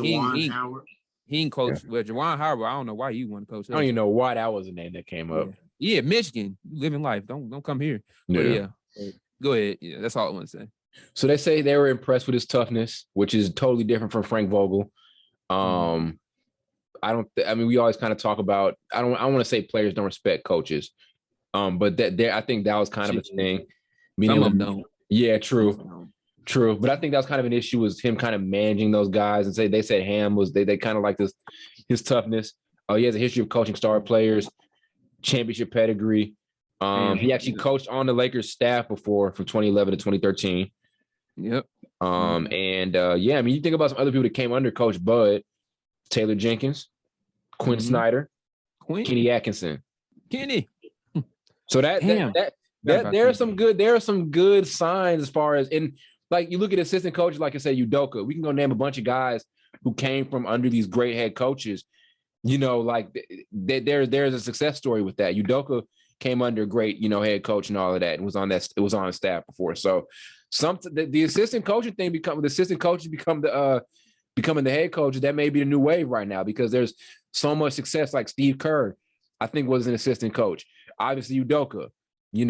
He ain't coach. Well, Jawan Howard, I don't know why you want to coach. I don't even know why that was the name that came up. Yeah, Michigan, living life. Don't come here. Yeah. But go ahead. Yeah, that's all I want to say. So they say they were impressed with his toughness, which is totally different from Frank Vogel. We always kind of talk about. I want to say players don't respect coaches, but I think that was kind of a thing. Some of them don't. Yeah, true. But I think that was kind of an issue was him kind of managing those guys and they said Ham was they kind of like his toughness. He has a history of coaching star players, championship pedigree. He actually coached on the Lakers staff before from 2011 to 2013. Yep. I mean, you think about some other people that came under Coach Bud, Taylor Jenkins, Quinn Snyder, Kenny Atkinson. So there are some good signs as far as like you look at assistant coaches, like I said, Udoka. We can go name a bunch of guys who came from under these great head coaches. Like there's a success story with that. Udoka came under a great, head coach and all of that, and was on the staff before. So the assistant coaching thing becoming the head coaches. That may be the new wave right now because there's so much success. Like Steve Kerr, I think was an assistant coach. Obviously Udoka. You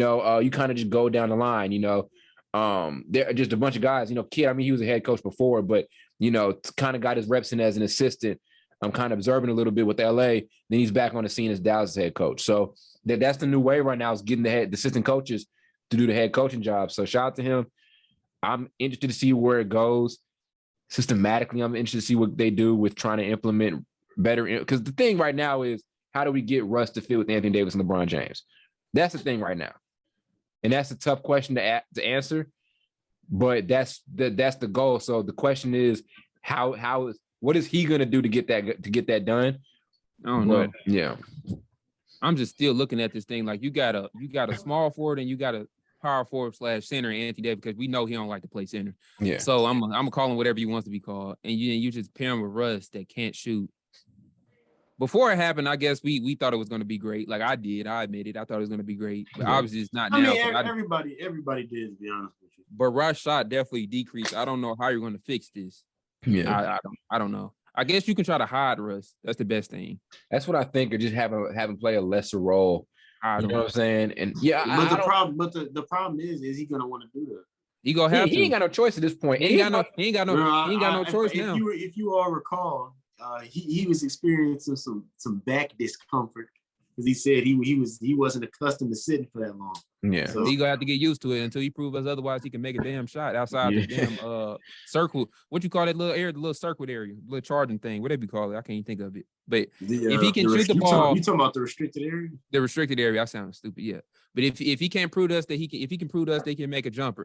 kind of just go down the line. There are just a bunch of guys. Kidd. I mean, he was a head coach before, but kind of got his reps in as an assistant. I'm kind of observing a little bit with LA. Then he's back on the scene as Dallas head coach. So that's the new way right now is getting the assistant coaches to do the head coaching job. So shout out to him. I'm interested to see where it goes systematically. I'm interested to see what they do with trying to implement better. Because the thing right now is how do we get Russ to fit with Anthony Davis and LeBron James? That's the thing right now. And that's a tough question to answer. But that's the goal. So the question is what is he going to do to get that done? I don't know. Yeah. I'm just still looking at this thing like you got a small forward and you got a power forward / center Anthony Davis because we know he don't like to play center. Yeah. So I'm gonna call him whatever he wants to be called, and you just pair him with Russ that can't shoot. Before it happened, I guess we thought it was going to be great. Like I did, I admit it. I thought it was going to be great, but obviously it's not now. Everybody did, to be honest with you. But Russ shot definitely decreased. I don't know how you're going to fix this. Yeah, I don't know. I guess you can try to hide Russ. That's the best thing. That's what I think, or just have him play a lesser role. You know what I'm saying? And but the problem is he gonna want to do that? He gonna have to. He ain't got no choice at this point. He ain't got no choice now. If you all recall, he was experiencing some back discomfort because he said he wasn't accustomed to sitting for that long. Yeah, so he gonna have to get used to it until he proves us otherwise. He can make a damn shot outside the damn circle. What you call that little area, the little circuit area, little charging thing? What they be called? I can't even think of it. But if he can shoot the ball, you talking about the restricted area? The restricted area. I sound stupid, yeah. But if he can't prove us that he can prove to us they can make a jump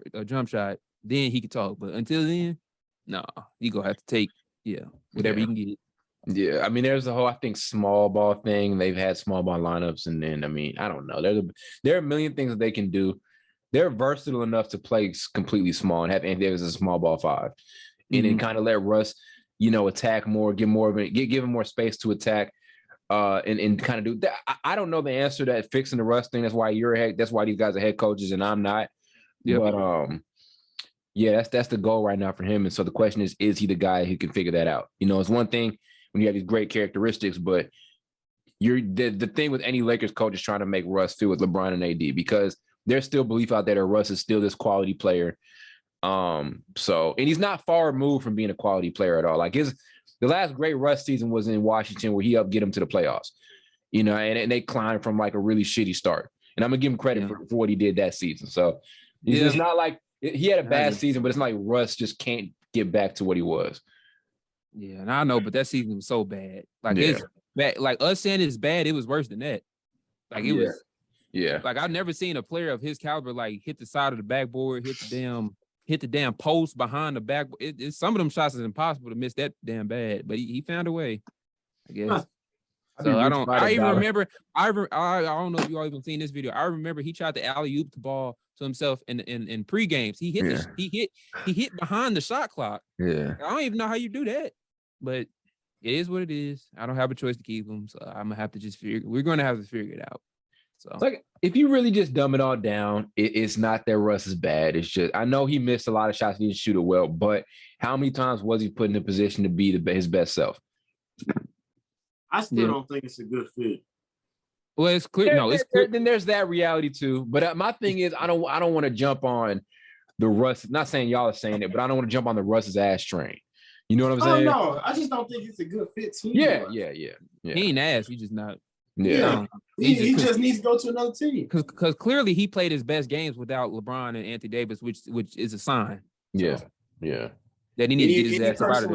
shot, then he can talk. But until then, no, he gonna have to take whatever you can get. Yeah, I mean, there's the whole, I think, small ball thing. They've had small ball lineups, and then, I mean, I don't know. There are a million things that they can do. They're versatile enough to play completely small and have Anthony Davis as a small ball five, and then kind of let Russ, attack more, give him more space to attack, and kind of do that. I don't know the answer to that fixing the Russ thing. That's why that's why these guys are head coaches and I'm not. Yep. But yeah, that's the goal right now for him. And so the question is he the guy who can figure that out? It's one thing when you have these great characteristics, but the thing with any Lakers coach is trying to make Russ feel with LeBron and AD, because there's still belief out there that Russ is still this quality player. And he's not far removed from being a quality player at all. Like the last great Russ season was in Washington, where he helped get him to the playoffs, and they climbed from like a really shitty start. And I'm gonna give him credit for what he did that season. So it's not like he had a bad season, but it's not like Russ just can't get back to what he was. Yeah, and I know, but that season was so bad. Like it's bad. Like us saying it's bad, it was worse than that. Like it was. Yeah. Like I've never seen a player of his caliber like hit the side of the backboard, hit the damn post behind the backboard. Some of them shots is impossible to miss that damn bad, but he found a way, I guess. So I don't know if you all even seen this video. I remember he tried to alley-oop the ball to himself in pre-games. He hit behind the shot clock. Yeah. I don't even know how you do that, but it is what it is. I don't have a choice to keep him, so I'm gonna have to we're gonna have to figure it out. So it's like, if you really just dumb it all down, it's not that Russ is bad. It's just, I know he missed a lot of shots, he didn't shoot it well, but how many times was he put in a position to be his best self? I still don't think it's a good fit. Well, it's clear. No, it's clear. Then there's that reality too. But my thing is, I don't want to jump on the Russ. Not saying y'all are saying it, but I don't want to jump on the Russ's ass train. You know what I'm saying? No, I just don't think it's a good fit team. Yeah. He ain't ass. He just not. Yeah. He just needs to go to another team. Because clearly he played his best games without LeBron and Anthony Davis, which is a sign. Yeah. That he needed to get his ass out of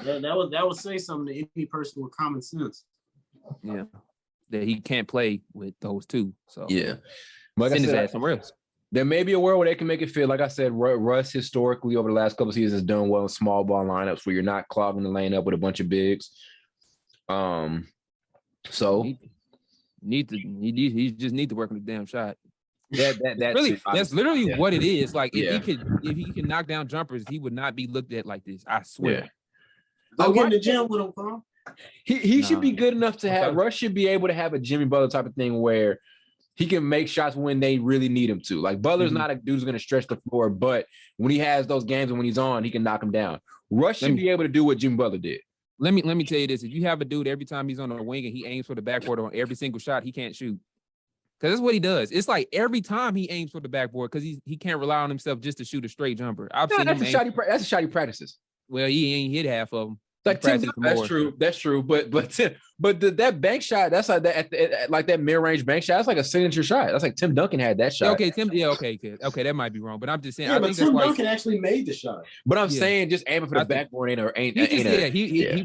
there. That would say something to any person with common sense. Yeah. That he can't play with those two. So Like send his ass somewhere else. There may be a world where they can make it fit. Like I said, Russ historically over the last couple of seasons has done well in small ball lineups where you're not clogging the lane up with a bunch of bigs. So he just need to work on the damn shot. That's literally what it is. Like if he can knock down jumpers, he would not be looked at like this. I swear. Go get in the gym with him, Carl. He should be good enough to have. Russ should be able to have a Jimmy Butler type of thing where he can make shots when they really need him to. Like Butler's not a dude who's going to stretch the floor, but when he has those games and when he's on, he can knock them down. Russ should be able to do what Jimmy Butler did. Let me tell you this: if you have a dude every time he's on the wing and he aims for the backboard on every single shot, he can't shoot. Because that's what he does. It's like every time he aims for the backboard because he can't rely on himself just to shoot a straight jumper. That's a shot he practices. Well, he ain't hit half of them. Like Tim, that's true. But that bank shot, that's like that like that mid-range bank shot. That's like a signature shot. That's like Tim Duncan had that shot. Okay, okay, that might be wrong, but I'm just saying. Yeah, but Tim Duncan actually made the shot. But I'm saying just aiming for the backboard he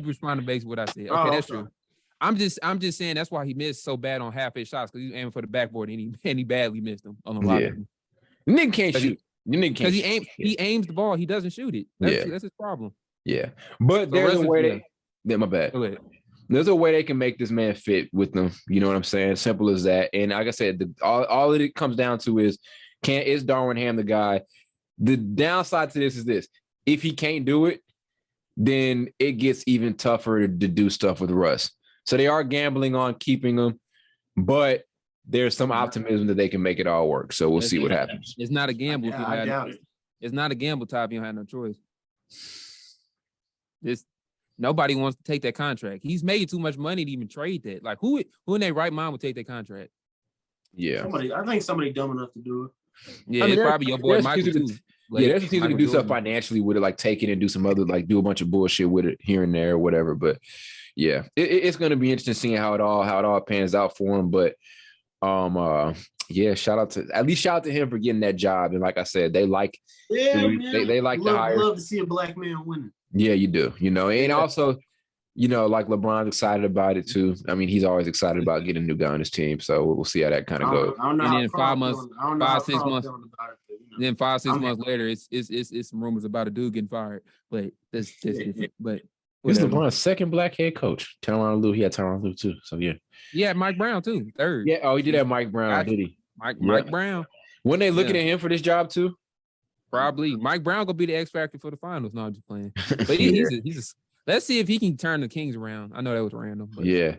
responded based to what I said. Okay, that's true. I'm just saying that's why he missed so bad on half his shots because he was aiming for the backboard and he badly missed them on a lot of them. Nigga can't shoot. Because he aims the ball, he doesn't shoot it. That's his problem. Yeah, but there's a way my bad. There's a way they can make this man fit with them. You know what I'm saying? Simple as that. And like I said, all it comes down to is Darvin Ham the guy? The downside to this is this: if he can't do it, then it gets even tougher to do stuff with Russ. So they are gambling on keeping him, but there's some optimism that they can make it all work. So we'll see what happens. It's not a gamble. It's not a gamble, Todd. You don't have no choice. Nobody wants to take that contract. He's made too much money to even trade that. Like who in their right mind would take that contract? Yeah, I think somebody dumb enough to do it. Yeah, it's probably your boy Michael too. There's teams who can do stuff financially with it, like take it and do some other, like do a bunch of bullshit with it here and there or whatever. But yeah, it's going to be interesting seeing how it all pans out for him. But shout out to him for getting that job. And like I said, they like they like to hire. Love to see a black man winning. Yeah, you do. And also, like LeBron's excited about it too. I mean, he's always excited about getting a new guy on his team. So we'll see how that kind of goes. And then 5 months, 5-6 months. Then 5-6 months later, it's some rumors about a dude getting fired. But that's just different. But He's LeBron's second black head coach. Tyronn Lue. He had Tyronn Lue too. So yeah. Yeah, Mike Brown too. Third. Yeah. Oh, he did have Mike Brown, did he? Mike Brown. When they looking at him for this job too? Probably. Mike Brown gonna be the X factor for the finals. No, I'm just playing. But he's a let's see if he can turn the Kings around. I know that was random, but yeah.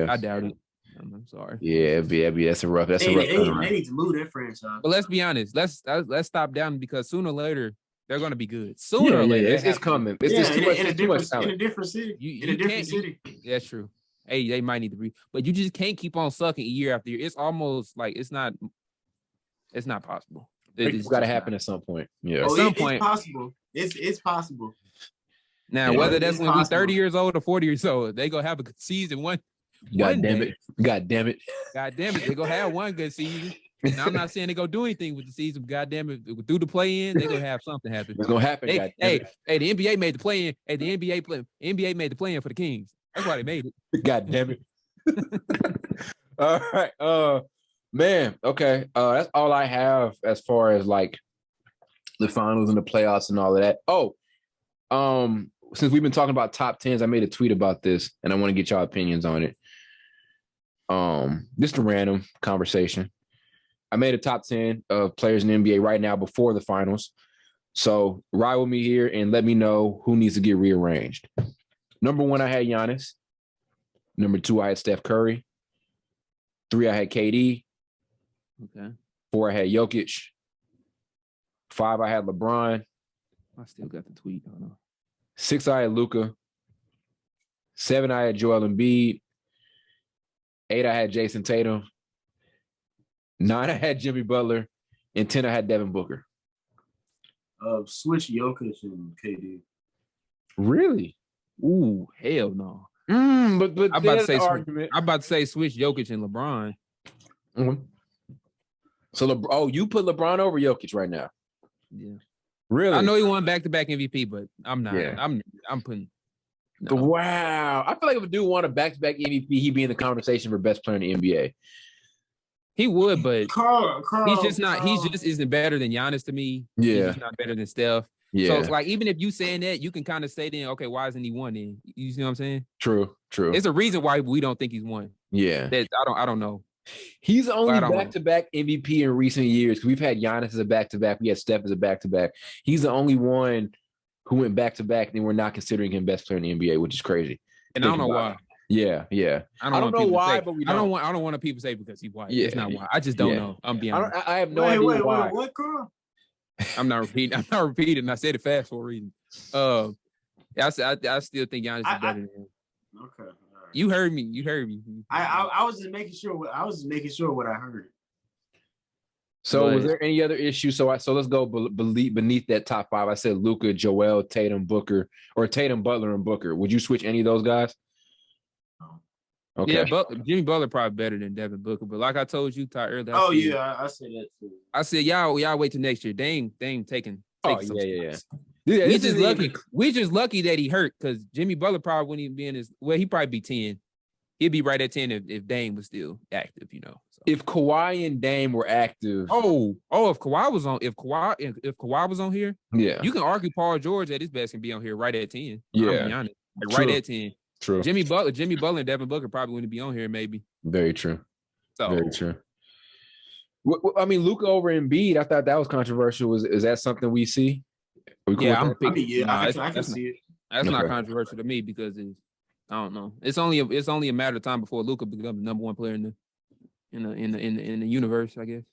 I doubt it. I'm sorry. Yeah, that's a rough. They need to move that franchise. But let's be honest. Let's stop down because sooner or later they're going to be good. Sooner or later, it's coming. It's too much talent. In a different city. That's true. Hey, they might need to but you just can't keep on sucking year after year. It's almost like it's not possible. It's got to happen at some point. Yeah, at some point. It's possible. It's possible. Now, whether that's when we're 30 years old or 40 years old, they gonna have a good season one. God damn it. They're gonna have one good season. Now, I'm not saying they're gonna do anything with the season, but God damn it, through the play-in, they're gonna have something happen. It's gonna happen. Hey, the NBA made the play-in. Hey, the NBA made the play-in for the Kings. That's why they made it. God damn it. All right. Man, okay. That's all I have as far as like the finals and the playoffs and all of that. Since we've been talking about top 10s, I made a tweet about this and I want to get y'all opinions on it. Just a random conversation. I made a top 10 of players in the NBA right now before the finals. So ride with me here and let me know who needs to get rearranged. Number 1, I had Giannis. Number 2, I had Steph Curry. 3, I had KD. Okay. 4, I had Jokic. 5, I had LeBron. I still got the tweet. Hold on. 6, I had Luka. 7, I had Joel Embiid. 8, I had Jason Tatum. 9, I had Jimmy Butler. And 10, I had Devin Booker. Switch Jokic and KD. Really? Ooh, hell no. But I'm about to say switch Jokic and LeBron. Mm-hmm. So you put LeBron over Jokic right now? Yeah. Really? I know he won back-to-back MVP, but I'm not. Yeah. I'm putting. No. Wow. I feel like if a dude won a back-to-back MVP, he'd be in the conversation for best player in the NBA. He would, but Carl, he's just not. He just isn't better than Giannis to me. Yeah. He's just not better than Steph. Yeah. So it's like even if you saying that, you can kind of say then, okay, why isn't he won then? You see what I'm saying? True. It's a reason why we don't think he's won. Yeah. I don't know. He's the only back-to-back MVP in recent years because we've had Giannis as a back-to-back. We had Steph as a back-to-back. He's the only one who went back-to-back, and we're not considering him best player in the NBA, which is crazy. And I don't know why. Yeah. I don't know why, but we don't. I don't want people to say because he's white. Yeah. It's not why. I just don't know. I'm being honest. I have no idea why. What, Carl? I'm not repeating. I said it fast for a reason. I still think Giannis is better than him. Okay. You heard me. I was just making sure. I was just making sure what I heard. So, was there any other issue? So let's go beneath that top 5. I said Luka, Joel, Tatum, Booker, or Tatum, Butler, and Booker. Would you switch any of those guys? Okay. Yeah, Jimmy Butler probably better than Devin Booker, but like I told you, Ty, earlier. I said that too. I said y'all wait till next year. Dame taking. Yeah. We just lucky that he hurt because Jimmy Butler probably wouldn't even be in his. Well, he'd probably be 10. He'd be right at 10 if Dame was still active, So. If Kawhi and Dame were active. If Kawhi was on, if Kawhi was on here, yeah, you can argue Paul George at his best can be on here right at 10. Yeah, I'll be honest, right at 10. True. Jimmy Butler and Devin Booker probably wouldn't be on here, maybe. Very true. So. Very true. I mean, Luka over Embiid, I thought that was controversial. Is that something we see? I can see it. That's not controversial to me because I don't know. It's only a matter of time before Luka becomes the number 1 player in the universe, I guess.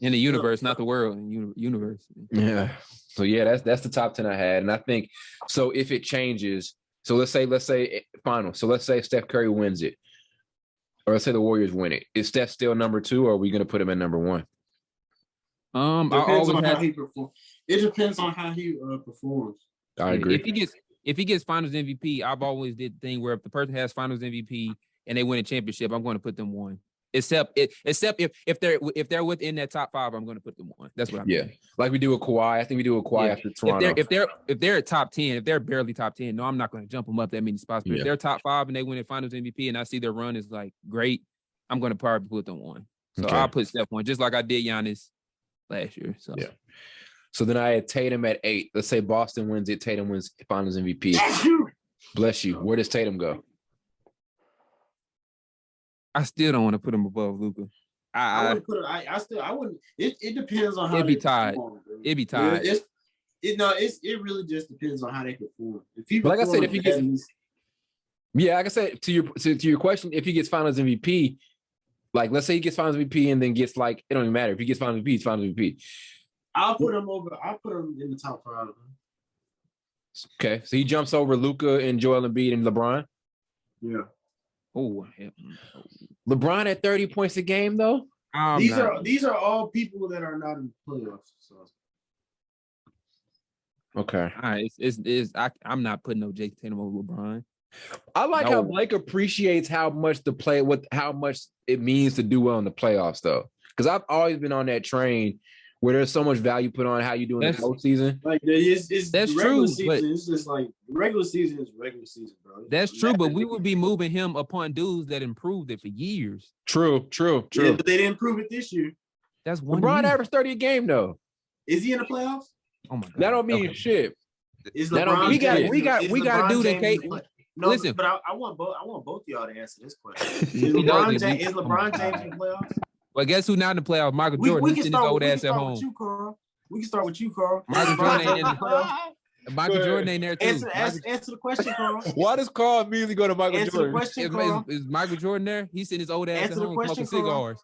In the universe, not the world. In universe. Yeah. So yeah, that's the top 10 I had, and I think so. If it changes, so let's say final. So let's say Steph Curry wins it, or let's say the Warriors win it. Is Steph still number 2, or are we going to put him at number 1? It depends on how he performs. I agree. If he gets Finals MVP, I've always did the thing where if the person has Finals MVP and they win a championship, I'm going to put them 1. Except if they're within that top 5, I'm going to put them 1. That's what I'm doing. Like we do with Kawhi. I think we do with Kawhi after Toronto. If they're at top 10, if they're barely top 10, no, I'm not going to jump them up that many spots. But if they're top 5 and they win a Finals MVP and I see their run is like great, I'm going to probably put them 1. So I'll put Steph 1, just like I did Giannis last year. So yeah. So then I had Tatum at 8. Let's say Boston wins it. Tatum wins Finals MVP. Bless you. Where does Tatum go? I still don't want to put him above Luka. I wouldn't. It depends on how it'd be tied. It'd be tied. It really just depends on how they perform. If he like I said, if he gets, like I said to your question, if he gets Finals MVP, like let's say he gets Finals MVP and then gets like it don't even matter if he gets Finals MVP, he's Finals MVP. I'll put him in the top 5. Okay, so he jumps over Luka and Joel Embiid and LeBron. Yeah. Oh, LeBron at 30 points a game though. These are all people that are not in the playoffs. So. Okay. All right. I'm not putting no Jason Tatum over LeBron. I like how Blake appreciates how much how much it means to do well in the playoffs though. Because I've always been on that train where there's so much value put on how you do in the postseason. Like that's true. But it's just like regular season is regular season, bro. That's true, but we would be moving him upon dudes that improved it for years. True. Yeah, but they didn't prove it this year. That's one. LeBron averaged 30 a game though. Is he in the playoffs? Oh my God. That don't mean shit. Is LeBron? We got to do that. No, listen, but I want both y'all to answer this question. Is LeBron James in the playoffs? Well, guess who not in the playoffs? Michael Jordan. We can start old ass at home. We can start with you, Carl. Michael Jordan ain't in the playoffs. Michael Jordan ain't there too. Answer the question, Carl. Why does Carl immediately go to Michael Jordan? The question, Carl. Is Michael Jordan there? He's sitting his old ass at home smoking cigars.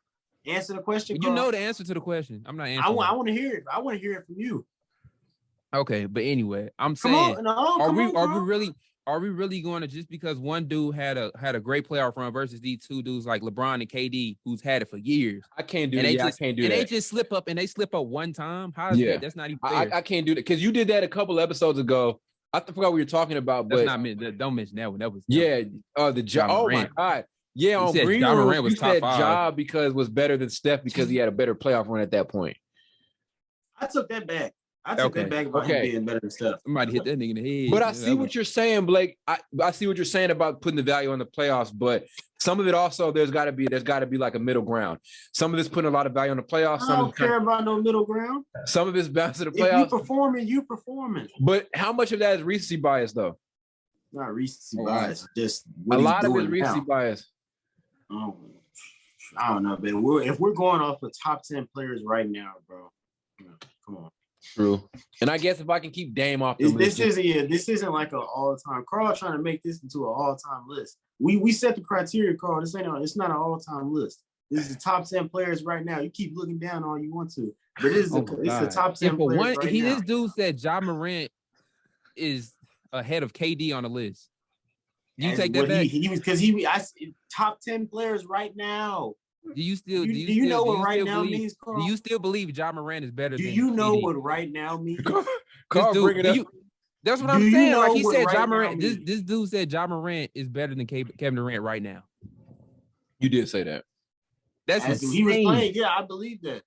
Answer the question, Carl. You know the answer to the question. I'm not answering. I want to hear it. I want to hear it from you. Okay, but anyway, I'm saying, are we really going to, just because one dude had a great playoff run versus these two dudes like LeBron and KD who's had it for years? I can't do that. I can't do that. And they just slip up one time. How is that? That's not even fair. I can't do that because you did that a couple episodes ago. I forgot what you were talking about, but don't mention that one. That was the job. Oh my God. Yeah, on Green Room, you said Ja because was better than Steph because he had a better playoff run at that point. I took that back. I took that back about him being better than Steph. Somebody hit that nigga in the head. But I see what you're saying, Blake. I see what you're saying about putting the value on the playoffs, but some of it also there's got to be like a middle ground. Some of it's putting a lot of value on the playoffs. I don't care about no middle ground. Some of it's bounce to the playoffs. If you performing. But how much of that is recency bias, though? Not recency bias. Just a lot of it is recency bias. I don't know, man. If we're going off the top 10 players right now, bro, come on. True. And I guess if I can keep Dame off the list. This isn't like an all-time. Carl trying to make this into an all-time list. We set the criteria, Carl. It's not an all-time list. This is the top 10 players right now. You keep looking down all you want to. But it's the top 10 players right now. This dude said Ja Morant is ahead of KD on the list. You take that back? He was because he top 10 players right now. Do you know what right now means, Carl? Do you still believe Ja Morant is better than KD? Do you know what right now means? Carl, bring it up. That's what I'm saying. Like he said, Ja Morant. This dude said Ja Morant is better than Kevin Durant right now. You did say that. That's insane. He was playing. Yeah, I believe that.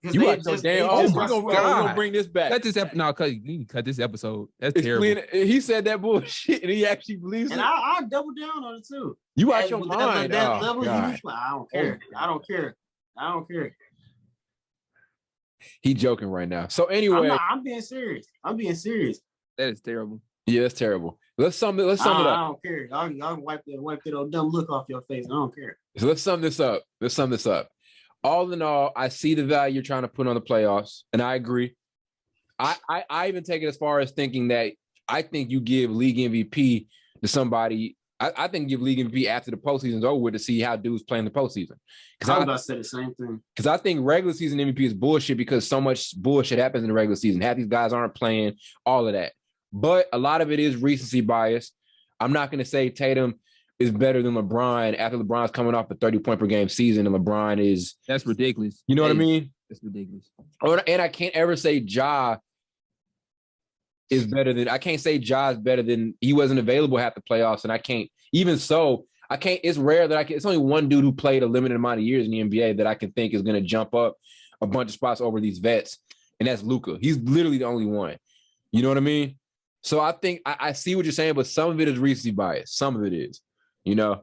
You are so damn. We're gonna bring this back. Cut this episode. No, you can cut this episode. That's terrible. He said that bullshit, and he actually believes it. And I double down on it too. You out your mind. That level, I don't care. I don't care. He joking right now. So anyway, I'm being serious. That is terrible. Yeah, it's terrible. Let's sum it up. I don't care. Y'all can wipe that old dumb look off your face. I don't care. So let's sum this up. All in all, I see the value you're trying to put on the playoffs, and I agree. I even take it as far as thinking that I think you give league MVP to somebody. I think give league MVP after the postseason's over to see how dudes play in the postseason. Because I was about to say the same thing. Because I think regular season MVP is bullshit because so much bullshit happens in the regular season. Half these guys aren't playing, all of that. But a lot of it is recency bias. I'm not going to say Tatum is better than LeBron after LeBron's coming off a 30-point per game season and LeBron is... That's ridiculous. You know what I mean? That's ridiculous. And I can't ever say Ja is better than... I can't say Ja is better than... He wasn't available half the playoffs, and I can't... Even so, I can't... It's rare that I can... It's only one dude who played a limited amount of years in the NBA that I can think is going to jump up a bunch of spots over these vets, and that's Luka. He's literally the only one. You know what I mean? So I think... I see what you're saying, but some of it is recency bias. Some of it is. You know,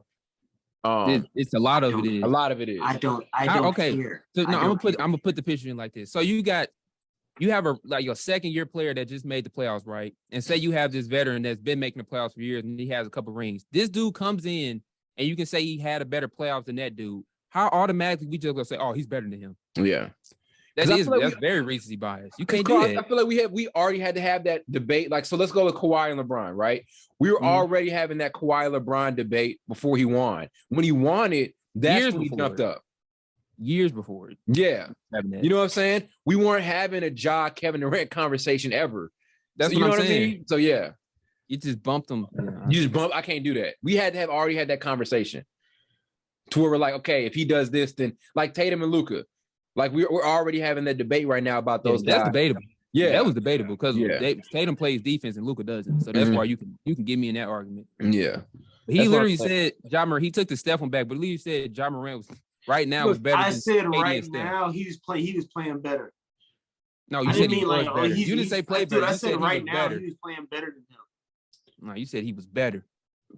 it's a lot of it is. A lot of it is. I don't care. So I'm gonna put the picture in like this. So you got you have your second-year player that just made the playoffs, right? And say you have this veteran that's been making the playoffs for years and he has a couple rings. This dude comes in and you can say he had a better playoffs than that dude. How automatically we just gonna say, oh, he's better than him? Yeah. That's very recency bias. You can't do that. I feel like we already had to have that debate. Like, so let's go with Kawhi and LeBron, right? We were already having that Kawhi LeBron debate before he won. When he won it, that's when he jumped up. Years before. Yeah. You know what I'm saying? We weren't having a Ja Kevin Durant conversation ever. That's what I'm saying. I mean? So yeah. You just bumped them. You just bump. I can't do that. We had to have already had that conversation to where we're like, okay, if he does this, then like Tatum and Luka, like we're already having that debate right now about those guys. That's debatable. Yeah, that was debatable because Tatum plays defense and Luka doesn't. So that's why you can get me in that argument. Yeah. But he literally said he took the Steph one back, but he said Ja Morant was right now was better. I said right now he was playing better. No, you said he was better. You didn't say play better. I said right now he was playing better than him. No, you said he was better.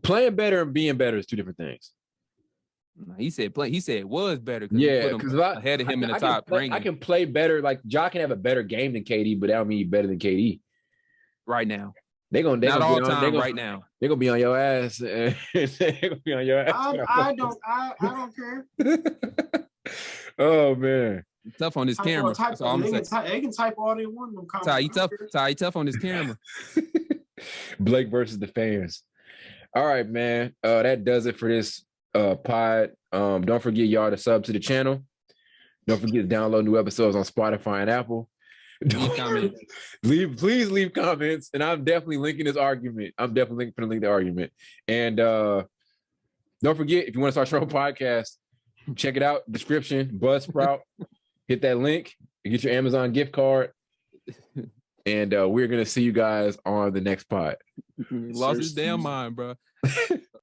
Playing better and being better is two different things. No, he said it was better. Yeah, because ahead of him in the top ranking. I can play better. Like Ja can have a better game than KD, but that don't mean he's better than KD. Right now. They're gonna right now. They're gonna be on your ass. They're gonna be on your ass. I don't care. Oh man. Tough on this camera. That's all I'm saying. They can type all they want. Ty, tough on this camera. Blake versus the fans. All right, man. That does it for this pod. Don't forget y'all to sub to the channel. Don't forget to download new episodes on Spotify and Apple. Leave comments. Please leave comments. And I'm definitely linking this argument. I'm definitely going to link the argument. And don't forget, if you want to start your own podcast, check it out. Description, Buzzsprout. Hit that link. Get your Amazon gift card. And we're going to see you guys on the next pod. Lost his damn mind, bro.